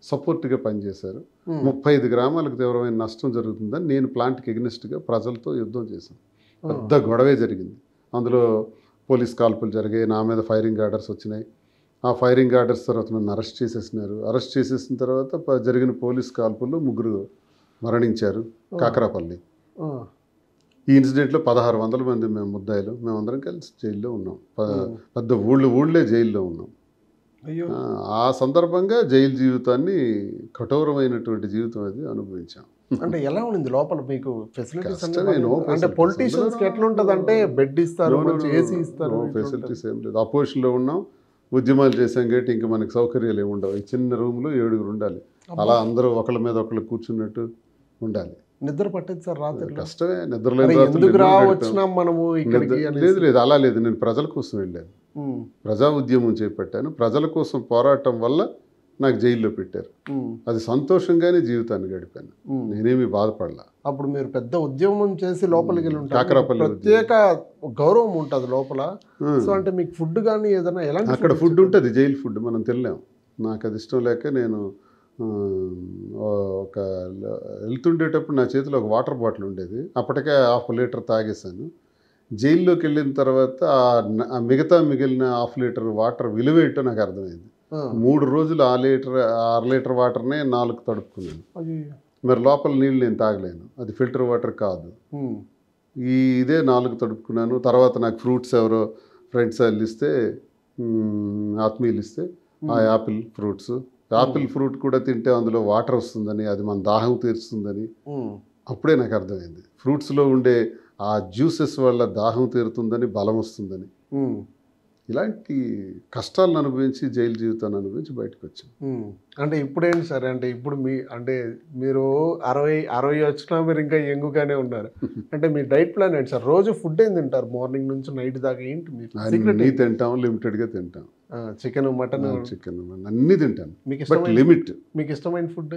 సపోర్ట్గా పనిచేశారు. 35 గ్రామాలకు తీవ్రమైన నష్టం జరుగుతుందని నేను ప్లాంట్కి ఎగ్నెస్ట్గా ప్రజలతో యుద్ధం చేశాను. పెద్ద గొడవే జరిగింది. అందులో పోలీస్ కాల్పులు జరిగాయి, నా మీద ఫైరింగ్ ఆర్డర్స్ వచ్చినాయి. ఆ ఫైరింగ్ ఆర్డర్స్ తర్వాత నన్ను అరెస్ట్ చేసేసినారు. అరెస్ట్ చేసేసిన తర్వాత జరిగిన పోలీస్ కాల్పుల్లో 3 మరణించారు కాకరాపల్లి. ఆ, ఈ ఇన్సిడెంట్లో 1600 మంది మేము ముద్దాయిలు, మేమందరం కలిసి జైల్లో ఉన్నాం. పెద్ద ఊళ్ళే జైల్లో ఉన్నాం. అయ్యో. ఆ సందర్భంగా జైలు జీవితాన్ని కఠోరమైనటువంటి జీవితం అది అనుభవించాం. అంటే ఎలా ఉండింది లోపల మీకు ఫెసిలిటీస్ కష్టమే, no అంటే facilities. పొలిటీషియన్స్ ఎట్లా ఉంటుంది అంటే బెడ్ ఇస్తారు, మంచి ఏసీ ఇస్తారు, ఫెసిలిటీస్ ఏం లేదు. అపోజిషన్లో ఉన్నాం, ఉద్యమాలు చేసాం కాబట్టి ఇంకా మనకి సౌకర్యాలు ఏమి ఉండవు. ఈ చిన్న రూమ్లో 7 ఉండాలి, అలా అందరూ ఒకళ్ళ మీద ఒకళ్ళు కూర్చున్నట్టు ఉండాలి. నిద్ర పట్టేది సార్ రాత్రి? కష్టమే, నిద్రలేని రాత్రులు ఎందుకు ఎన్నో గడిపాం. వచ్చినాం మనము ఇక్కడికి లేదు లేదు, అలా లేదు. నేను ప్రజల కోసం వెళ్ళాను, ప్రజా ఉద్యమం చేపట్టాను. ప్రజల కోసం పోరాటం వల్ల నాకు జైల్లో పెట్టారు. అది సంతోషంగానే జీవితాన్ని గడిపాను, నేనేమి బాధపడలా. అప్పుడు మీరు పెద్ద ఉద్యమం చేసి లోపలికి వెళ్ళి ఉంటారు, కాకరాపల్లి ప్రత్యేక గౌరవం ఉంటుంది లోపల. సో అంటే మీకు ఫుడ్ కానీ ఏదైనా ఎలాంటి అక్కడ ఫుడ్ ఉంటుంది, జైలు ఫుడ్ మనం తినలేం. నాకు అది ఇష్టం లేక నేను ఒక వెళ్తుండేటప్పుడు నా చేతిలో ఒక వాటర్ బాటిల్ ఉండేది, అప్పటికే 1/2 లీటర్ తాగేశాను. జైల్లోకి వెళ్ళిన తర్వాత ఆ మిగిలిన 1/2 లీటర్ వాటర్ విలువ ఏంటో నాకు అర్థమైంది. 3 రోజులు 6 లీటర్ వాటర్నే 4 తడుపుకున్నాను. మరి లోపల నీళ్ళు నేను తాగలేను, అది ఫిల్టర్ వాటర్ కాదు. ఇదే 4 తడుపుకున్నాను. తర్వాత నాకు ఫ్రూట్స్ ఎవరో ఫ్రెండ్స్ వాళ్ళు ఇస్తే, ఆత్మీయులు ఇస్తే ఆ యాపిల్ ఫ్రూట్ కూడా తింటే అందులో వాటర్ వస్తుందని, అది మన దాహం తీరుస్తుందని అప్పుడే నాకు అర్థమైంది. ఫ్రూట్స్లో ఉండే ఆ జ్యూసెస్ వల్ల దాహం తీరుతుందని, బలం వస్తుందని. ఇలాంటి కష్టాలను అనుభవించి, జైలు జీవితాన్ని అనుభవించి బయటకు వచ్చాం. అంటే ఇప్పుడేంటి సార్, అంటే ఇప్పుడు మీరు 60 వచ్చినా మీరు ఇంకా యంగుగానే ఉన్నారు. అంటే మీ డైట్ ప్లాన్ ఏంటి సార్? రోజు ఫుడ్ ఏం తింటారు మార్నింగ్ నుంచి నైట్ దాకా? ఏంటి అన్నీ తింటాం, లిమిటెడ్గా తింటాం. చికెన్, మటన్ అన్నీ తింటాను, మీకు బట్ లిమిట్. మీకు ఇష్టమైన ఫుడ్?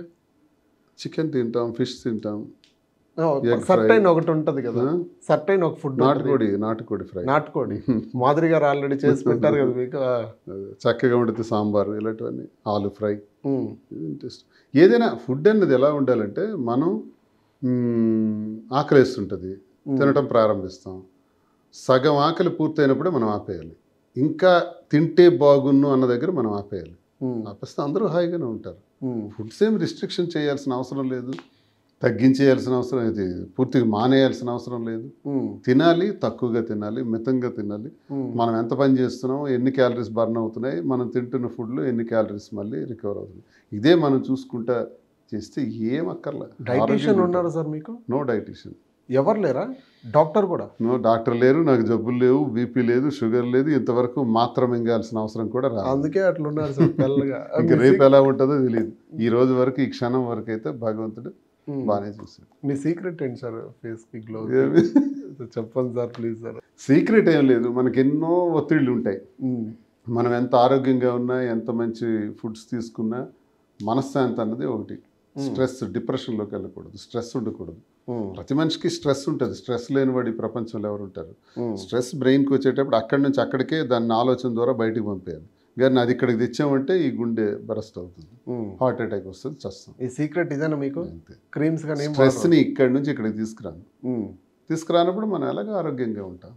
చికెన్ తింటాం, ఫిష్ తింటాం. సర్టైన్ ఒకటి ఉంటుంది కదా, సర్టైన్ ఒక ఫుడ్. నాటుకోడి ఫ్రై. నాటుకోడి మాదిరి గారు ఆల్రెడీ చేసి పెట్టారు కదా మీకు, చక్కగా ఉంటుంది. సాంబారు ఇలాంటివన్నీ, ఆలు ఫ్రై ఇంట్రెస్ట్. ఏదైనా ఫుడ్ అన్నది ఎలా ఉండాలంటే, మనం ఆకలిస్తుంటుంది, తినటం ప్రారంభిస్తాం. సగం ఆకలి పూర్తయినప్పుడే మనం ఆపేయాలి. ఇంకా తింటే బాగున్ను అన్న దగ్గర మనం ఆపేయాలి. ఆపేస్తే అందరూ హాయిగానే ఉంటారు. ఫుడ్స్ ఏం రిస్ట్రిక్షన్ చేయాల్సిన అవసరం లేదు, తగ్గించేయాల్సిన అవసరం, ఇది పూర్తిగా మానేయాల్సిన అవసరం లేదు. తినాలి, తక్కువగా తినాలి, మితంగా తినాలి. మనం ఎంత పని చేస్తున్నాం, ఎన్ని క్యాలరీస్ బర్న్ అవుతున్నాయి, మనం తింటున్న ఫుడ్లో ఎన్ని క్యాలరీస్ మళ్ళీ రికవర్ అవుతుంది, ఇదే మనం చూసుకుంటా చేస్తే ఏం అక్కర్లే. డైటీషియన్ ఉన్నారు సార్ మీకు? No dietician. ఎవరు లేరా? డాక్టర్ కూడా? నో, డాక్టర్ లేరు, నాకు జబ్బులు లేవు, బీపీ లేదు, షుగర్ లేదు. ఇంతవరకు మాత్రం మింగాల్సిన అవసరం కూడా రాదు. అందుకే అట్లున్నారు సార్ తెల్లగా. ఇంకా రేపు ఎలా ఉంటుందో తెలియదు. ఈ రోజు వరకు, ఈ క్షణం వరకు అయితే భగవంతుడు బాగానే చూసాడు. మీ సీక్రెట్ ఏంటి సార్? ఫేస్ కి గ్లో చెప్పండి సార్ ప్లీజ్ సార్. సీక్రెట్ ఏం లేదు, మనకి ఎన్నో ఒత్తిళ్ళు ఉంటాయి. మనం ఎంత ఆరోగ్యంగా ఉన్నా, ఎంత మంచి ఫుడ్స్ తీసుకున్నా, మనశ్శాంతి అన్నది ఒకటి. స్ట్రెస్, డిప్రెషన్లోకి వెళ్ళకూడదు, స్ట్రెస్ ఉండకూడదు. ప్రతి మనిషికి స్ట్రెస్ ఉంటుంది, స్ట్రెస్ లేని వాడు ఈ ప్రపంచంలో ఎవరు ఉంటారు? స్ట్రెస్ బ్రెయిన్కి వచ్చేటప్పుడు అక్కడి నుంచి అక్కడికే దాన్ని ఆలోచన ద్వారా బయటికి పంపేయాలి. కానీ అది ఇక్కడికి తెచ్చామంటే ఈ గుండె బరస్ట్ అవుతుంది, హార్ట్ అటాక్ వస్తుంది, చస్తాం. ఈ సీక్రెట్ ఇదేనా మీకు? క్రీమ్స్ కానీ స్ట్రెస్ని ఇక్కడి నుంచి ఇక్కడికి తీసుకురానప్పుడు మనం ఎలాగో ఆరోగ్యంగా ఉంటాం.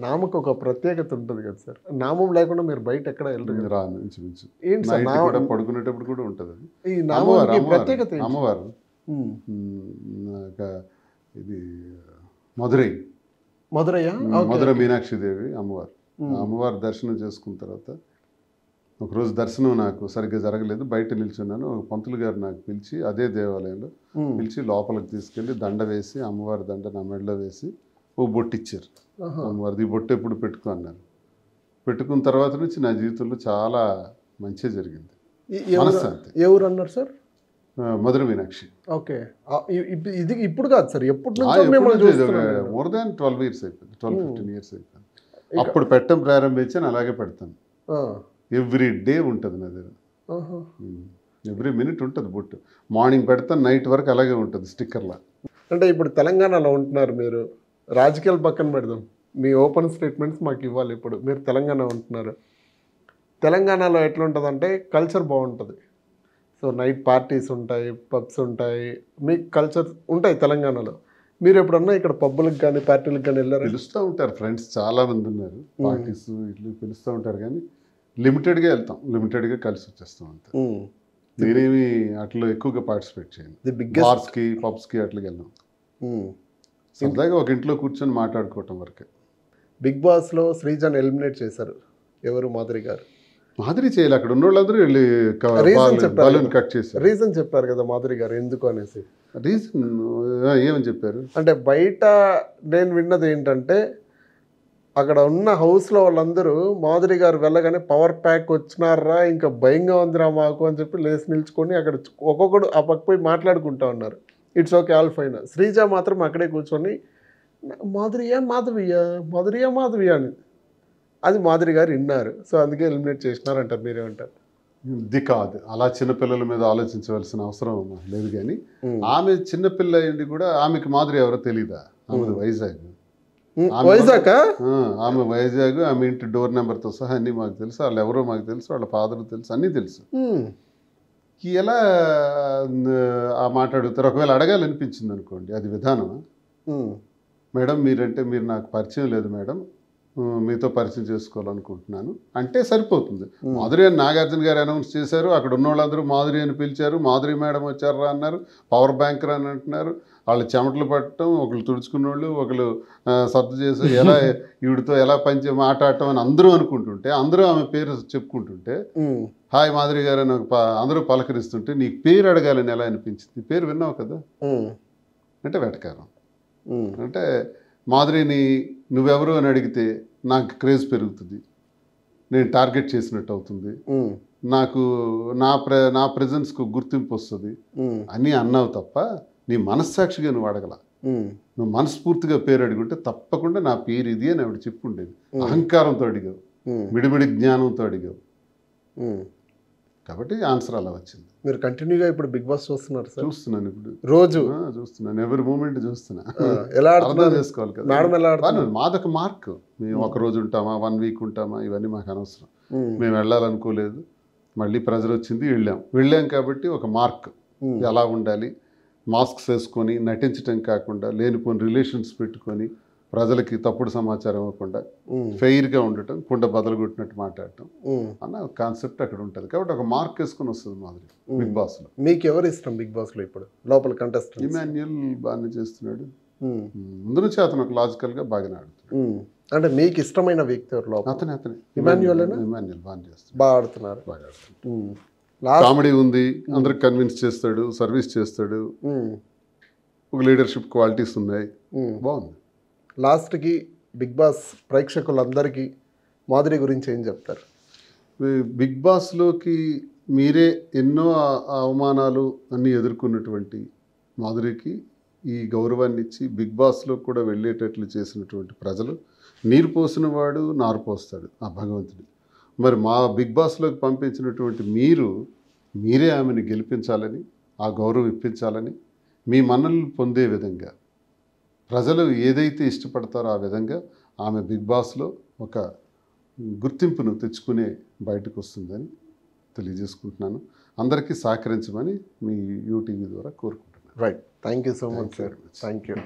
నామకు ఒక ప్రత్యేకత ఉంటుంది కదా సార్, నామం లేకుండా మీరు బయట ఎక్కడ వెళ్ళరు? రాను ఇంచుమించు. ఏంటి సార్ కూడా పడుకునేటప్పుడు కూడా ఉంటుంది అది. ఈ నామానికి ప్రత్యేకత? అమ్మవారు ఇది మధురై మీనాక్షి దేవి అమ్మవారు. అమ్మవారు దర్శనం చేసుకున్న తర్వాత ఒకరోజు దర్శనం నాకు సరిగ్గా జరగలేదు, బయట నిల్చున్నాను. ఒక పంతులు గారు నాకు పిలిచి, అదే దేవాలయంలో పిలిచి లోపలికి తీసుకెళ్ళి దండ వేసి, అమ్మవారి దండ నా మెడలో వేసి ఓ బొట్టు ఇచ్చారు. అమ్మవారిది ఈ బొట్టు ఎప్పుడు పెట్టుకో అన్నారు. పెట్టుకున్న తర్వాత నుంచి నా జీవితంలో చాలా మంచి జరిగింది, మనశ్శాంతి. ఎవరు అన్నారు సార్? మధుర మీనాక్షి. ఓకే, ఇది ఇప్పుడు కాదు సార్, ఎప్పుడు మోర్ దాన్ 12 years అయిపోయింది, 12-15 years అయిపోయింది. అప్పుడు పెట్టడం ప్రారంభించాను, అలాగే పెడతాను. ఎవ్రీ డే ఉంటుంది నా దగ్గర, ఎవ్రీ మినిట్ ఉంటుంది బొట్టు. మార్నింగ్ పెడతాను, నైట్ వరకు అలాగే ఉంటుంది స్టిక్కర్లా. అంటే ఇప్పుడు తెలంగాణలో ఉంటున్నారు మీరు, రాజకీయాలు పక్కన పెడదాం, మీ ఓపెన్ స్టేట్మెంట్స్ మాకు ఇవ్వాలి. ఇప్పుడు మీరు తెలంగాణ ఉంటున్నారు, తెలంగాణలో ఎట్లా ఉంటుంది అంటే కల్చర్ బాగుంటుంది. సో నైట్ పార్టీస్ ఉంటాయి, పబ్స్ ఉంటాయి, మీకు కల్చర్ ఉంటాయి తెలంగాణలో. మీరు ఎప్పుడన్నా ఇక్కడ పబ్బులకు కానీ పార్టీలకు కానీ వెళ్ళారు? పిలుస్తూ ఉంటారు ఫ్రెండ్స్, చాలామంది ఉన్నారు, పార్టీస్ ఇట్లు పిలుస్తూ ఉంటారు, కానీ లిమిటెడ్గా వెళ్తాం, లిమిటెడ్గా కలిసి వచ్చేస్తాం అంతే. నేనేమి అట్లా ఎక్కువగా పార్టిసిపేట్ చేయను. ది బిగ్గెస్ట్ బార్స్కి పబ్స్కి అట్లకి వెళ్ళాం. సరదాగా ఒక ఇంట్లో కూర్చొని మాట్లాడుకోవటం వరకే. బిగ్ బాస్లో శ్రీజాని ఎలిమినేట్ చేశారు ఎవరు, మాధురి గారు. మాదిరి చేయాలి, అక్కడ ఉన్న వాళ్ళందరూ వెళ్ళి రీజన్ చెప్పారు బలూన్ కదా. కట్ చేశారు. రీజన్ చెప్పారు కదా మాధురి గారు ఎందుకు అనేసి. రీజన్ ఏమని చెప్పారు అంటే బయట నేను విన్నది ఏంటంటే అక్కడ ఉన్న హౌస్లో వాళ్ళందరూ మాధురి గారు వెళ్ళగానే పవర్ ప్యాక్ వచ్చినారా ఇంకా భయంగా ఉందిరా మాకు అని చెప్పి లేచి నిల్చుకొని అక్కడ ఒక్కొక్కడు ఆ పక్క పోయి మాట్లాడుకుంటా ఉన్నారు. It's okay all fine. Sreeja మాత్రం అక్కడే కూర్చొని మాధురియా మాధవియా మాధురియా మాధవియా అని అది మాధురి గారు విన్నారు. సో అందుకే ఎలిమినేట్ చేసినారంటారు. మీరేమంటారు? ఇది కాదు, అలా చిన్నపిల్లల మీద ఆలోచించవలసిన అవసరం లేదు. కానీ ఆమె చిన్నపిల్ల అయ్యింది కూడా ఆమెకి మాదిరి ఎవరో తెలీదా? ఆమెది వైజాగ్. వైజాగ్ ఆమె వైజాగ్, ఆమె ఇంటి డోర్ నెంబర్తో సహా అన్నీ మాకు తెలుసు. వాళ్ళు ఎవరో మాకు తెలుసు, వాళ్ళ ఫాదర్ తెలుసు, అన్నీ తెలుసు. ఎలా ఆ మాట అడుగుతారు? ఒకవేళ అడగాలనిపించింది అనుకోండి, అది విధానమా? మేడం మీరంటే మీరు నాకు పరిచయం లేదు మేడం, మీతో పరిచయం చేసుకోవాలనుకుంటున్నాను అంటే సరిపోతుంది. మాధురి అని నాగార్జున గారు అనౌన్స్ చేశారు, అక్కడ ఉన్న వాళ్ళందరూ మాధురి అని పిలిచారు, మాధురి మేడం వచ్చారా అన్నారు, పవర్ బ్యాంకర్ అని అంటున్నారు. వాళ్ళు చెమటలు పట్టడం, ఒకళ్ళు తుడుచుకున్న వాళ్ళు, ఒకళ్ళు సర్దు చేసి ఎలా ఈవిడితో ఎలా ఆటాడటం అని అందరూ అనుకుంటుంటే, అందరూ ఆమె పేరు చెప్పుకుంటుంటే, హాయ్ మాధురి గారు అని అందరూ పలకరిస్తుంటే నీకు పేరు అడగాలని ఎలా అనిపించింది? పేరు విన్నావు కదా అంటే వెటకారం. అంటే మాధురిని నువ్వెవరు అని అడిగితే నాకు క్రేజ్ పెరుగుతుంది, నేను టార్గెట్ చేసినట్టు అవుతుంది, నాకు నా ప్రెజెన్స్కు గుర్తింపు వస్తుంది అని అన్నావు తప్ప నీ మనస్సాక్షిగా నువ్వు అడగల. నువ్వు మనస్ఫూర్తిగా పేరు అడుగుంటే తప్పకుండా నా పేరు ఇది అని ఆవిడ చెప్పుండేది. అహంకారంతో అడిగావు, మిడిమిడి జ్ఞానంతో అడిగావు, కాబట్టి ఆన్సర్ అలా వచ్చింది. మీరు కంటిన్యూగా ఇప్పుడు బిగ్ బాస్ చూస్తున్నారు సార్? చూస్తున్నాను, ఇప్పుడు రోజు చూస్తున్నాను, ఎవరి మూమెంట్ చూస్తున్నా. ఎలా అర్థం చేసుకోవాలి కదా మేడం, ఎలా ఆడుతున్నారు? మాదొక మార్క్. మేము ఒక రోజు ఉంటామా, 1 వీక్ ఉంటామా, ఇవన్నీ మాకు అనవసరం. మేము వెళ్ళాలనుకోలేదు, మళ్ళీ ప్రెజర్ వచ్చింది, వెళ్ళాం కాబట్టి ఒక మార్క్ ఎలా ఉండాలి. మాస్క్స్ వేసుకొని నటించటం కాకుండా లేనిపోని రిలేషన్స్ పెట్టుకొని ప్రజలకి తప్పుడు సమాచారం ఇవ్వకుండా ఫెయిర్గా ఉండటం, కుండ బదలగొట్టినట్టు మాట్లాడటం అన్న కాన్సెప్ట్ అక్కడ ఉంటుంది. కాబట్టి ఒక మార్క్ వేసుకొని వస్తుంది మాదిరి బిగ్ బాస్లో. మీకు ఎవరు ఇష్టం బిగ్ బాస్లో ఇప్పుడు లోపల కంటెస్టెంట్? ఇమాన్యుయల్ బాగానే చేస్తున్నాడు. ముందు నుంచి అతను ఒక లాజికల్గా బాగానే ఆడుతున్నాడు. అంటే మీకు ఇష్టమైన వ్యక్తి ఎవరు లోపల? అతనే ఇమాన్యుయల్ బాగా చేస్తున్నాడు, బాగా ఆడుతున్నారు. కామెడీ ఉంది, అందరికి కన్విన్స్ చేస్తాడు, సర్వీస్ చేస్తాడు, ఒక లీడర్షిప్ క్వాలిటీస్ ఉన్నాయి, బాగుంది. లాస్ట్కి బిగ్ బాస్ ప్రేక్షకులందరికీ మాధురి గురించి ఏం చెప్తారు? బిగ్ బాస్లోకి మీరే ఎన్నో అవమానాలు అన్నీ ఎదుర్కొన్నటువంటి మాధురికి ఈ గౌరవాన్ని ఇచ్చి బిగ్ బాస్లో కూడా వెళ్ళేటట్లు చేసినటువంటి ప్రజలు, నీరు పోసిన వాడు నారు పోస్తాడు ఆ భగవంతుడు. మరి మా బిగ్ బాస్లోకి పంపించినటువంటి మీరే ఆమెను గెలిపించాలని, ఆ గౌరవం ఇప్పించాలని, మీ మన్ననలు పొందే విధంగా ప్రజలు ఏదైతే ఇష్టపడతారో ఆ విధంగా ఆమె బిగ్ బాస్లో ఒక గుర్తింపును తెచ్చుకునే బయటకు వస్తుందని తెలియజేసుకుంటున్నాను. అందరికీ సహకరించమని మీ యూటీవీ ద్వారా కోరుకుంటున్నాను. Right, thank you so much sir. Thank you.